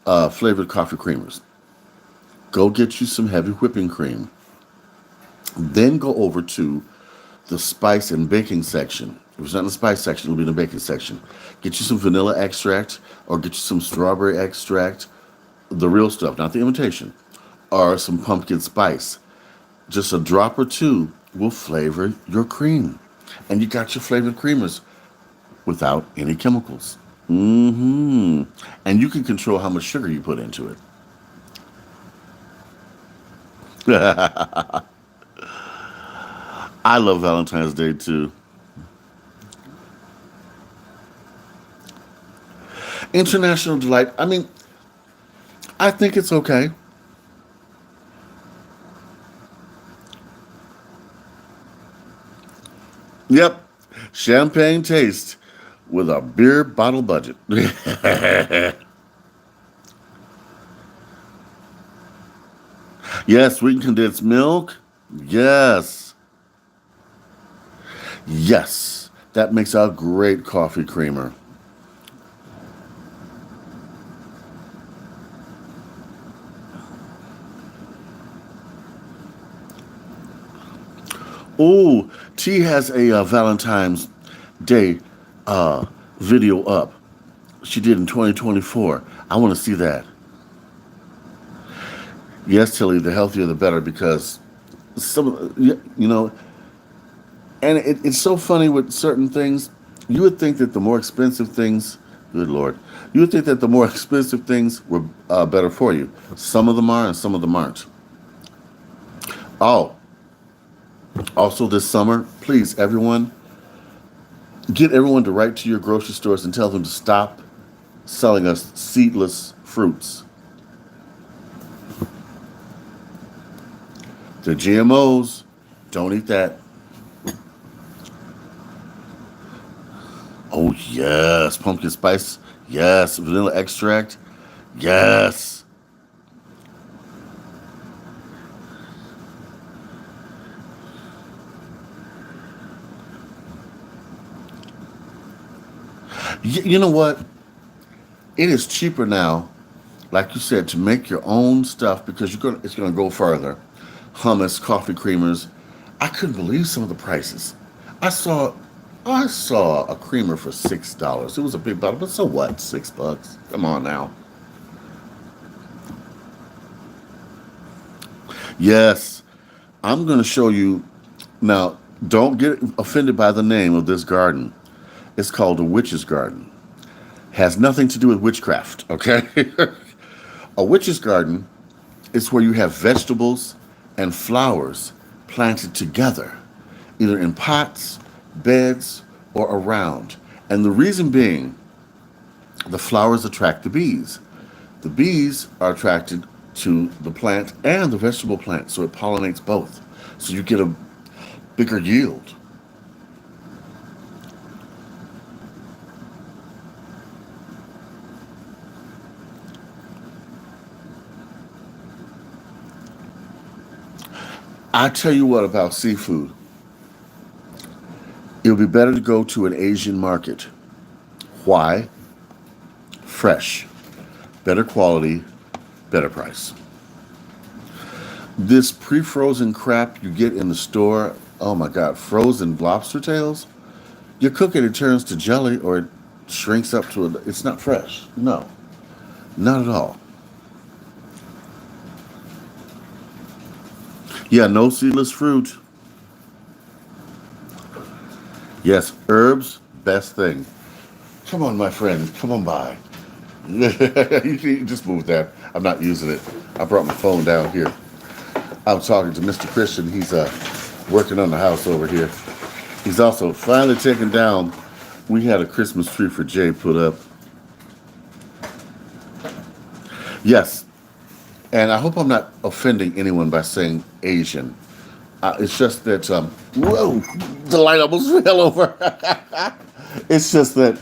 flavored coffee creamers. Go get you some heavy whipping cream. Then go over to the spice and baking section. If it's not in the spice section, it'll be in the baking section. Get you some vanilla extract or get you some strawberry extract, the real stuff, not the imitation, or some pumpkin spice. Just a drop or two will flavor your cream. And you got your flavored creamers without any chemicals. And you can control how much sugar you put into it. I love Valentine's Day too. International Delight. I mean, I think it's okay. Yep. Champagne taste with a beer bottle budget. Yes, sweetened condensed milk. Yes. Yes. That makes a great coffee creamer. Oh, T has a Valentine's Day uh, video up. She did in 2024. I want to see that. Yes, Tilly, the healthier the better because you know, and it's so funny with certain things. You would think that the more expensive things, good Lord, you would think that the more expensive things were better for you. Some of them are and some of them aren't. Oh, also this summer, please, everyone, get everyone to write to your grocery stores and tell them to stop selling us seedless fruits. The GMOs, don't eat that. Oh, yes. Pumpkin spice. Yes. Vanilla extract. Yes. You know what? It is cheaper now, like you said, to make your own stuff because it's gonna go further. Hummus, coffee creamers. I couldn't believe some of the prices. I saw I saw a creamer for $6. It was a big bottle, but so what? $6. Come on now. Yes, I'm gonna show you now. Don't get offended by the name of this garden. It's called a witch's garden. Has nothing to do with witchcraft, okay? A witch's garden is where you have vegetables and flowers planted together, either in pots, beds, or around. And the reason being, the flowers attract the bees. The bees are attracted to the plant and the vegetable plant, so it pollinates both. So you get a bigger yield. I tell you what about seafood. It'll be better to go to an Asian market. Why? Fresh, better quality, better price. This pre-frozen crap you get in the store, oh my God, frozen lobster tails, you cook it, it turns to jelly or it shrinks up to it's not fresh. No, not at all. Yeah, no seedless fruit. Yes, herbs, best thing. Come on, my friend, come on by. You can just move that. I'm not using it. I brought my phone down here. I'm talking to Mr. Christian. He's working on the house over here. He's also finally taken down. We had a Christmas tree for Jay put up. Yes, and I hope I'm not offending anyone by saying Asian. It's just that, whoa, the light almost fell over. It's just that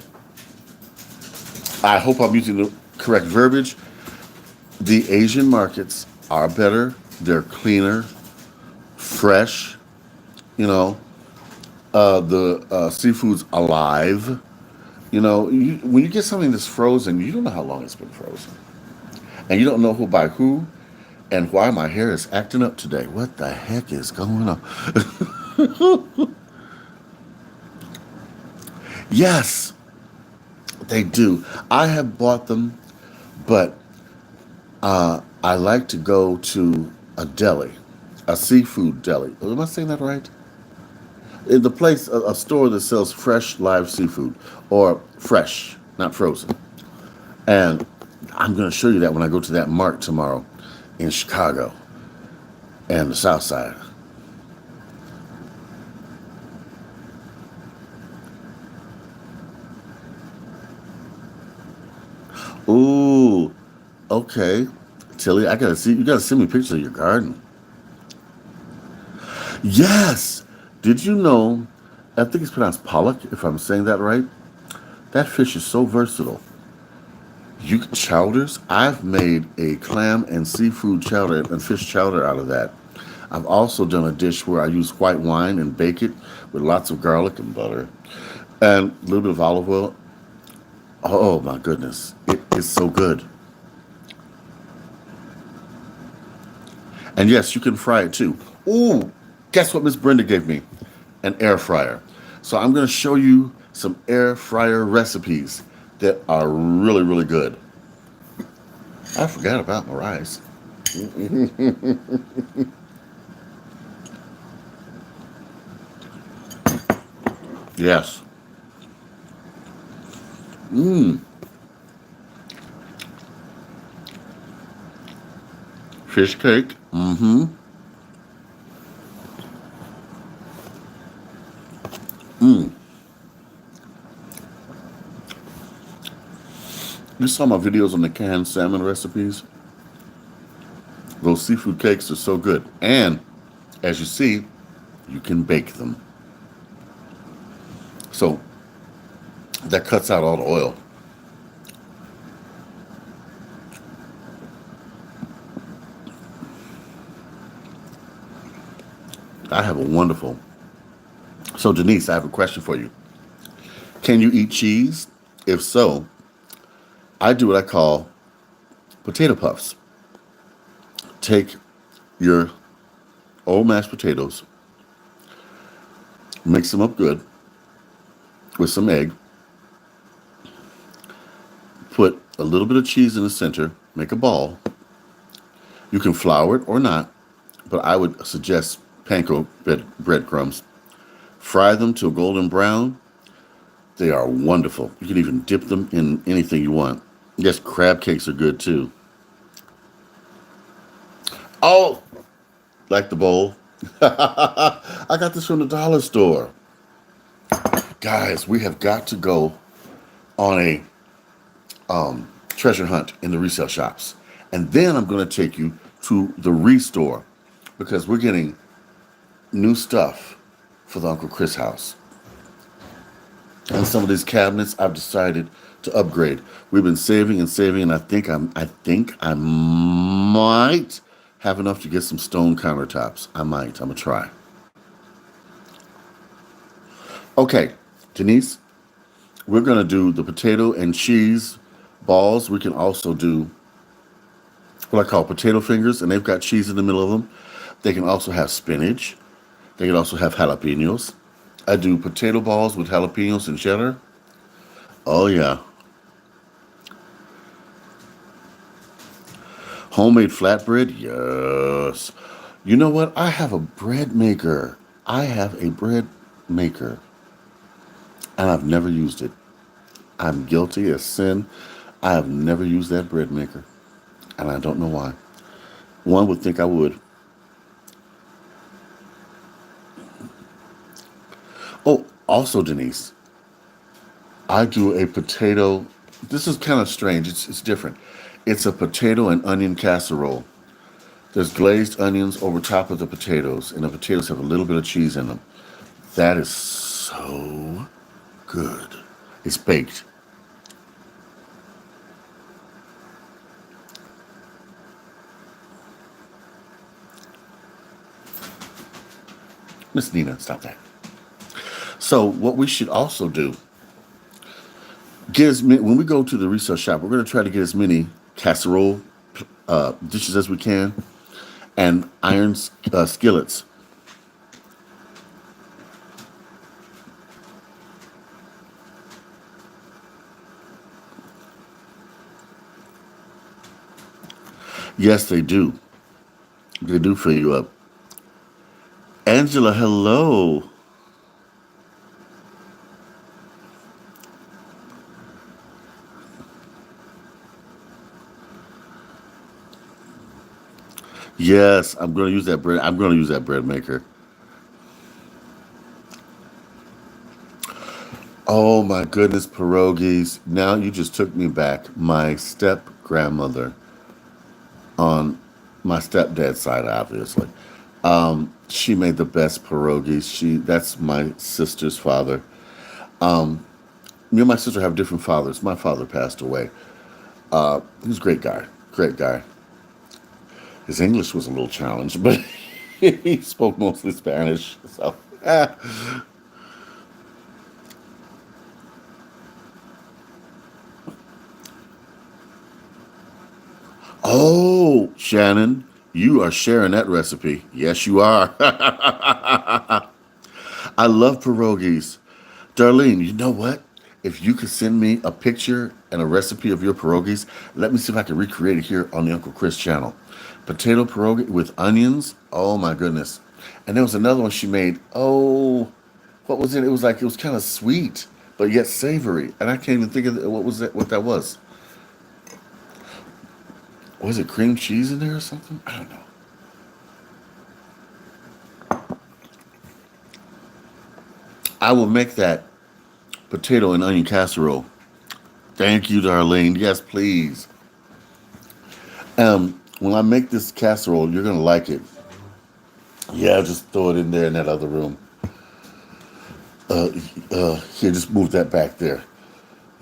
I hope I'm using the correct verbiage. The Asian markets are better. They're cleaner, fresh. You know, the seafood's alive. You know, when you get something that's frozen, you don't know how long it's been frozen. And you don't know who by who and why my hair is acting up today. What the heck is going on? Yes, they do. I have bought them, but I like to go to a deli, a seafood deli. Am I saying that right? In the place, a store that sells fresh live seafood or fresh, not frozen. And I'm going to show you that when I go to that mart tomorrow in Chicago and the South Side. Ooh, okay. Tilly, I gotta see. You gotta send me pictures of your garden. Yes. Did you know? I think it's pronounced pollock, if I'm saying that right. That fish is so versatile. You chowders. I've made a clam and seafood chowder and fish chowder out of that. I've also done a dish where I use white wine and bake it with lots of garlic and butter and a little bit of olive oil. Oh my goodness, it is so good. And yes, you can fry it too. Ooh, guess what Miss Brenda gave me? An air fryer. So I'm going to show you some air fryer recipes that are really, really good. I forgot about my rice. Yes. Mmm. Fish cake. Mm-hmm. Mm. You saw my videos on the canned salmon recipes? Those seafood cakes are so good. And as you see, you can bake them. So that cuts out all the oil. I have a wonderful. So Denise, I have a question for you. Can you eat cheese? If so, I do what I call potato puffs. Take your old mashed potatoes, mix them up good with some egg, put a little bit of cheese in the center, make a ball. You can flour it or not, but I would suggest panko breadcrumbs. Fry them to a golden brown. They are wonderful. You can even dip them in anything you want. Yes, crab cakes are good too. Oh, like the bowl. I got this from the dollar store. Guys, we have got to go on a treasure hunt in the resale shops. And then I'm going to take you to the Restore because we're getting new stuff for the Uncle Chris house. And some of these cabinets I've decided to upgrade. We've been saving and saving, and I might have enough to get some stone countertops. I might. I'm gonna try. Okay, Denise, we're gonna do the potato and cheese balls. We can also do what I call potato fingers, and they've got cheese in the middle of them. They can also have spinach. They can also have jalapenos. I do potato balls with jalapenos and cheddar. Oh yeah, homemade flatbread. Yes. You know what? I have a bread maker. I have a bread maker, and I've never used it. I'm guilty as sin. I have never used that bread maker, and I don't know why. One would think I would. Oh, also, Denise, I do a potato. This is kind of strange. It's different. It's a potato and onion casserole. There's glazed onions over top of the potatoes, and the potatoes have a little bit of cheese in them. That is so good. It's baked. Miss Nina, stop that. So what we should also do, get as many, when we go to the resale shop, we're going to try to get as many casserole dishes as we can, and iron skillets. Yes, they do. They do fill you up. Angela, hello. Yes, I'm going to use that bread. I'm going to use that bread maker. Oh my goodness, pierogies. Now you just took me back. My step grandmother on my stepdad's side, obviously. She made the best pierogies. That's my sister's father. Me and my sister have different fathers. My father passed away. He was a great guy. Great guy. His English was a little challenged, but he spoke mostly Spanish. So, oh, Shannon, you are sharing that recipe. Yes, you are. I love pierogies. Darlene, you know what? If you could send me a picture and a recipe of your pierogies, let me see if I can recreate it here on the Uncle Chris channel. Potato pierogi with onions. Oh my goodness. And there was another one she made. Oh, what was it? It was kind of sweet, but yet savory. And I can't even think of what that was. Was it cream cheese in there or something? I don't know. I will make that potato and onion casserole. Thank you, Darlene. Yes, please. When I make this casserole, you're gonna like it. Yeah, just throw it in there in that other room. Here, just move that back there.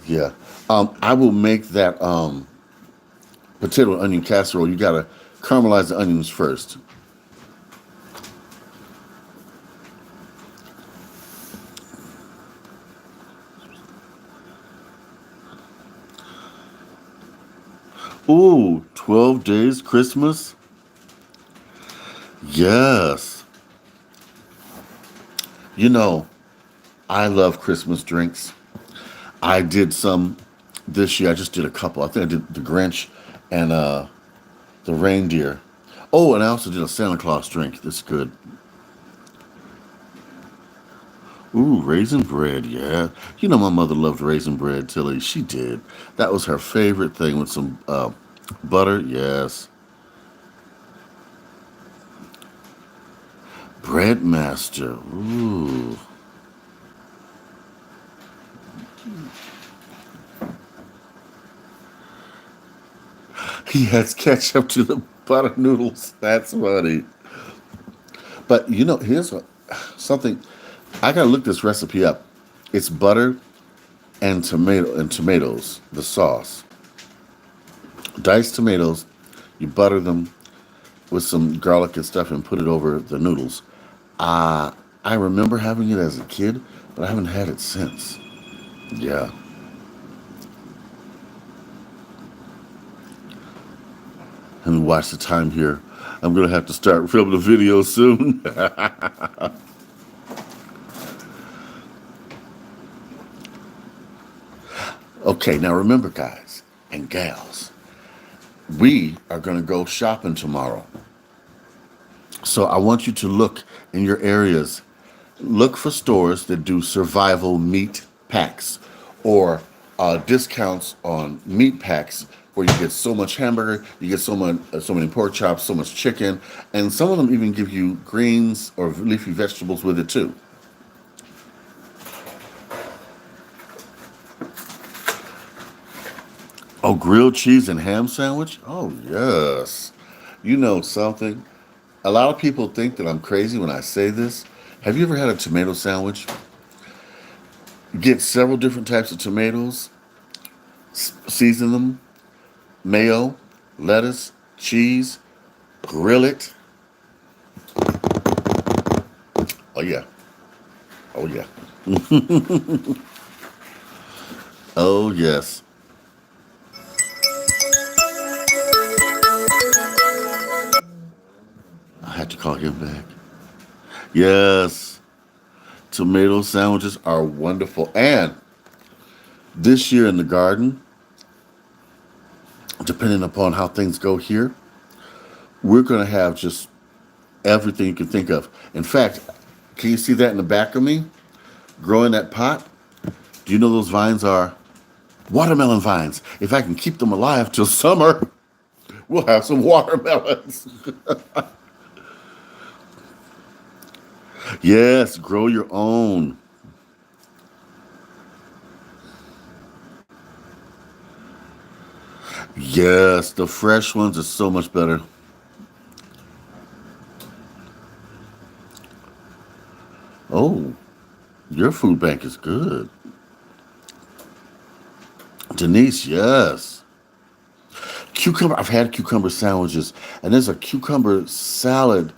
Yeah. I will make that potato and onion casserole. You gotta caramelize the onions first. Ooh, 12 days Christmas? Yes. You know, I love Christmas drinks. I did some this year. I just did a couple. I think I did the Grinch and the reindeer. Oh, and I also did a Santa Claus drink. That's good. Ooh, raisin bread, yeah. You know my mother loved raisin bread, Tilly. She did. That was her favorite thing with some butter, yes. Bread master, ooh. He adds ketchup to the butter noodles. That's funny. But you know, something. I gotta look this recipe up. It's butter and tomatoes, the sauce. Diced tomatoes, you butter them with some garlic and stuff and put it over the noodles. I remember having it as a kid, but I haven't had it since. Yeah. Let me watch the time here. I'm gonna have to start filming a video soon. Okay, now remember, guys and gals, we are gonna go shopping tomorrow. So I want you to look in your areas. Look for stores that do survival meat packs or discounts on meat packs where you get so much hamburger, you get so many pork chops, so much chicken, and some of them even give you greens or leafy vegetables with it too. Oh, grilled cheese and ham sandwich? Oh, yes. You know something? A lot of people think that I'm crazy when I say this. Have you ever had a tomato sandwich? Get several different types of tomatoes, season them, mayo, lettuce, cheese, grill it. Oh, yeah. Oh, yeah. Oh, yes. I had to call him back. Yes. Tomato sandwiches are wonderful. And this year in the garden, depending upon how things go here, we're going to have just everything you can think of. In fact, can you see that in the back of me? Growing that pot? Do you know those vines are watermelon vines? If I can keep them alive till summer, we'll have some watermelons. Yes, grow your own. Yes, the fresh ones are so much better. Oh, your food bank is good. Denise, yes. Cucumber, I've had cucumber sandwiches, and there's a cucumber salad.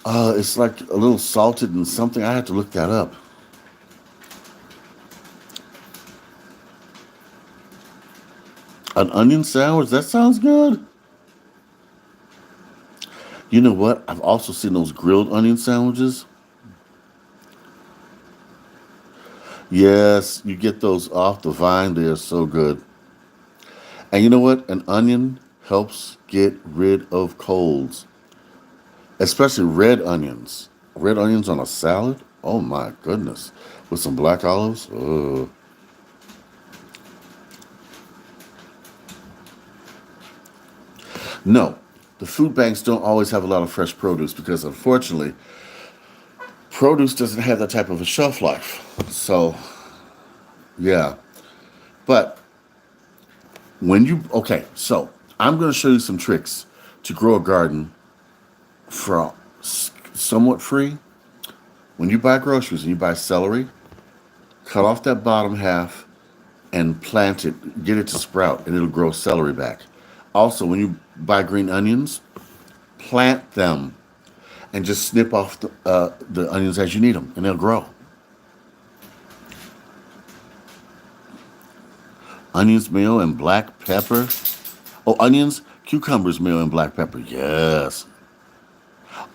It's like a little salted and something. I have to look that up. An onion sandwich, that sounds good. You know what? I've also seen those grilled onion sandwiches. Yes, you get those off the vine. They are so good. And you know what? An onion helps get rid of colds, especially red onions. Red onions on a salad? Oh my goodness. With some black olives? No, the food banks don't always have a lot of fresh produce because unfortunately, produce doesn't have that type of a shelf life. So, yeah. But okay, so I'm going to show you some tricks to grow a garden for somewhat free. When you buy groceries and you buy celery, cut off that bottom half and plant it, get it to sprout, and it'll grow celery back. Also, when you buy green onions, plant them and just snip off the onions as you need them, and they'll grow. Onions, mayo, and black pepper. Oh, onions, cucumbers, mayo, and black pepper. Yes.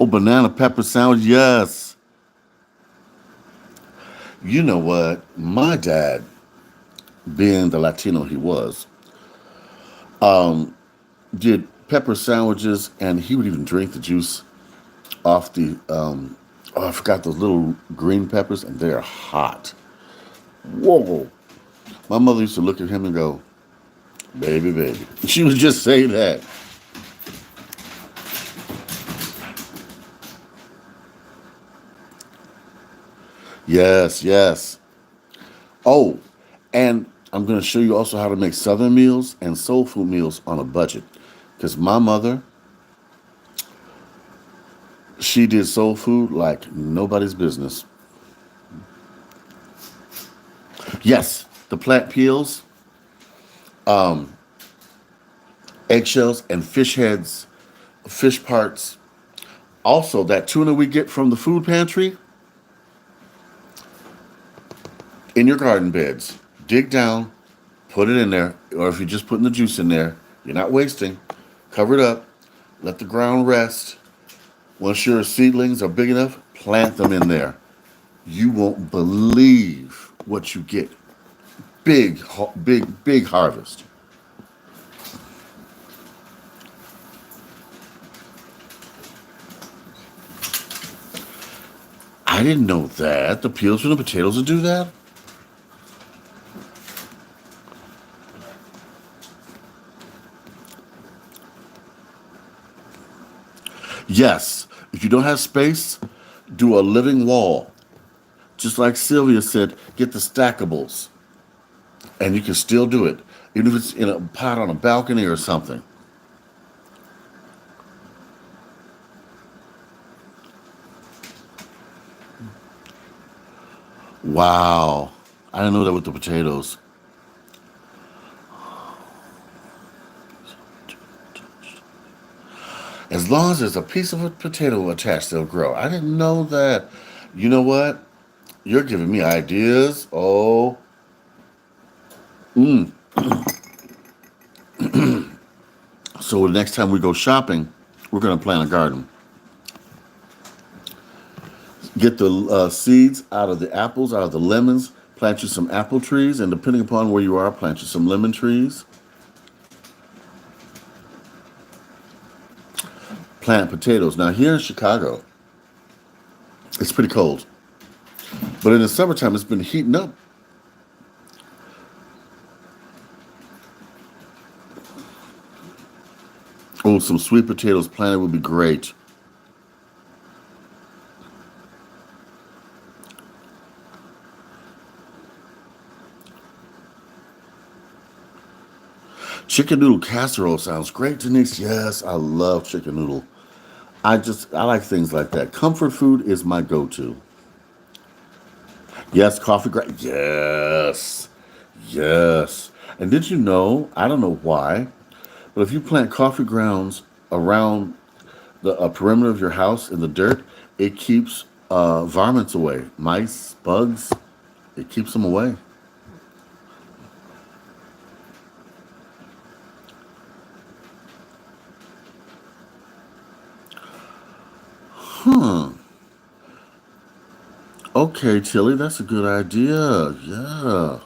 Oh, banana pepper sandwich. Yes. You know what? My dad, being the Latino he was, did pepper sandwiches, and he would even drink the juice off the. Oh, I forgot those little green peppers, and they're hot. Whoa! My mother used to look at him and go, "Baby, baby." She would just say that. Yes, yes. Oh, and I'm going to show you also how to make Southern meals and soul food meals on a budget. Because my mother, she did soul food like nobody's business. Yes, the plant peels, eggshells, and fish heads, fish parts. Also, that tuna we get from the food pantry, in your garden beds. Dig down, put it in there, or if you're just putting the juice in there, you're not wasting. Cover it up, let the ground rest. Once your seedlings are big enough, plant them in there. You won't believe what you get. Big harvest. I didn't know that. The peels from the potatoes will do that? Yes. If you don't have space, do a living wall. Just like Sylvia said, get the stackables. And you can still do it. Even if it's in a pot on a balcony or something. Wow. I didn't know that with the potatoes. As long as there's a piece of a potato attached, they'll grow. I didn't know that. You know what? You're giving me ideas. Oh. So the next time we go shopping, we're going to plant a garden. Get the seeds out of the apples, out of the lemons. Plant you some apple trees, and depending upon where you are, plant you some lemon trees. Plant potatoes. Now here in Chicago, it's pretty cold. But in the summertime, it's been heating up. Oh, some sweet potatoes planted would be great. Chicken noodle casserole sounds great, Denise. Yes, I love chicken noodle. I like things like that. Comfort food is my go-to. Yes, coffee grind. Yes. Yes. And did you know, I don't know why, but if you plant coffee grounds around the perimeter of your house in the dirt, it keeps varmints away. Mice, bugs, it keeps them away. Hmm. Okay, Tilly, that's a good idea. Yeah.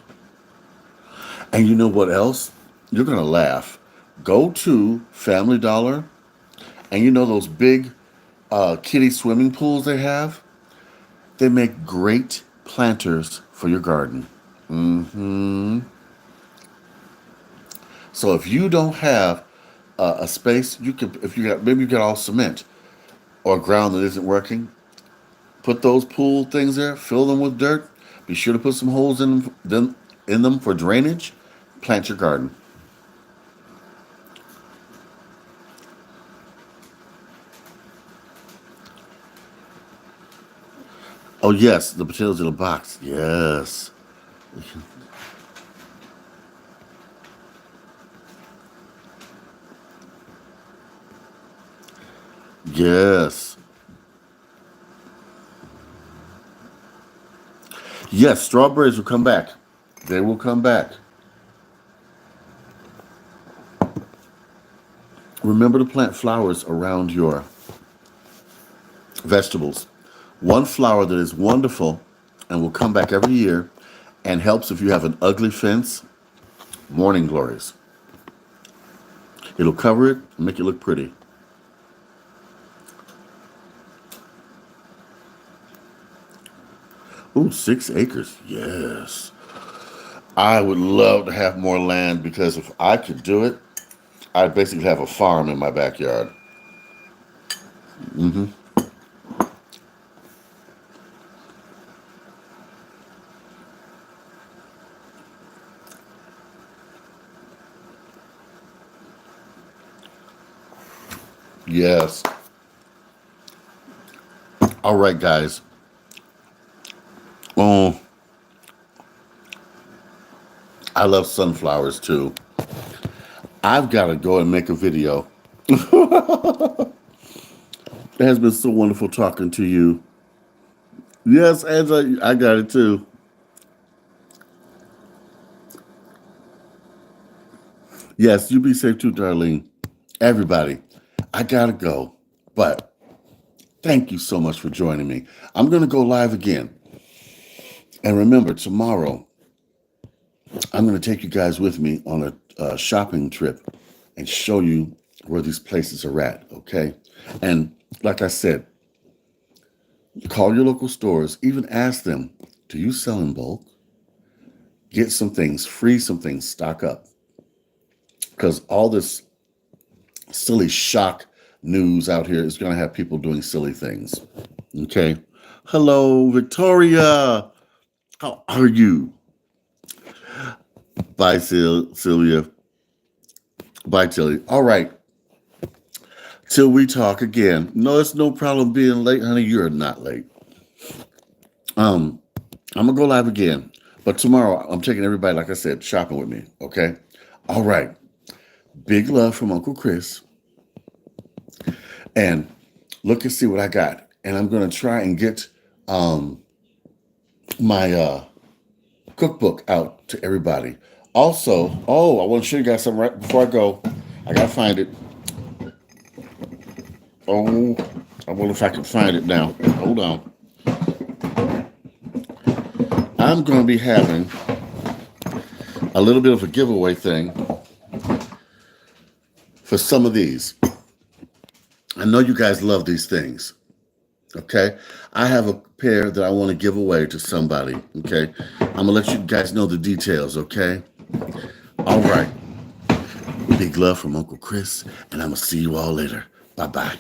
And you know what else? You're going to laugh. Go to Family Dollar, and you know those big kiddie swimming pools they have? They make great planters for your garden. Hmm. So if you don't have a space, you can, if you got, maybe you got all cement or ground that isn't working, put those pool things there, fill them with dirt. Be sure to put some holes in them for drainage. Plant your garden. Oh yes, the potatoes in a box. Yes, yes, yes. Strawberries will come back. They will come back. Remember to plant flowers around your vegetables. One flower that is wonderful and will come back every year and helps if you have an ugly fence. Morning glories. It'll cover it and make it look pretty. Ooh, 6 acres. Yes. I would love to have more land because if I could do it, I'd basically have a farm in my backyard. Hmm. Yes. All right, guys. Oh, I love sunflowers too. I've got to go and make a video. It has been so wonderful talking to you. Yes, Angela, I got it too. Yes, you be safe too, Darlene. Everybody, I gotta go. But thank you so much for joining me. I'm gonna go live again. And remember, tomorrow, I'm gonna take you guys with me on a shopping trip and show you where these places are at, okay? And like I said, call your local stores, even ask them, do you sell in bulk? Get some things, free some things, stock up. Because all this silly shock news out here is going to have people doing silly things. Okay. Hello, Victoria. How are you? Bye, Sylvia. Bye, Tilly. All right. Till we talk again. No, it's no problem being late, honey. You're not late. I'm gonna go live again, but tomorrow I'm taking everybody, like I said, shopping with me. Okay. All right. Big love from Uncle Chris. And look and see what I got. And I'm gonna try and get my cookbook out to everybody. Also, I want to show you guys something right before I go. I gotta find it. Oh, I wonder if I can find it now. Hold on. I'm gonna be having a little bit of a giveaway thing for some of these. I know you guys love these things. Okay. I have a pair that I want to give away to somebody. Okay. I'm gonna let you guys know the details. Okay. All right. Big love from Uncle Chris, and I'm gonna see you all later. Bye bye.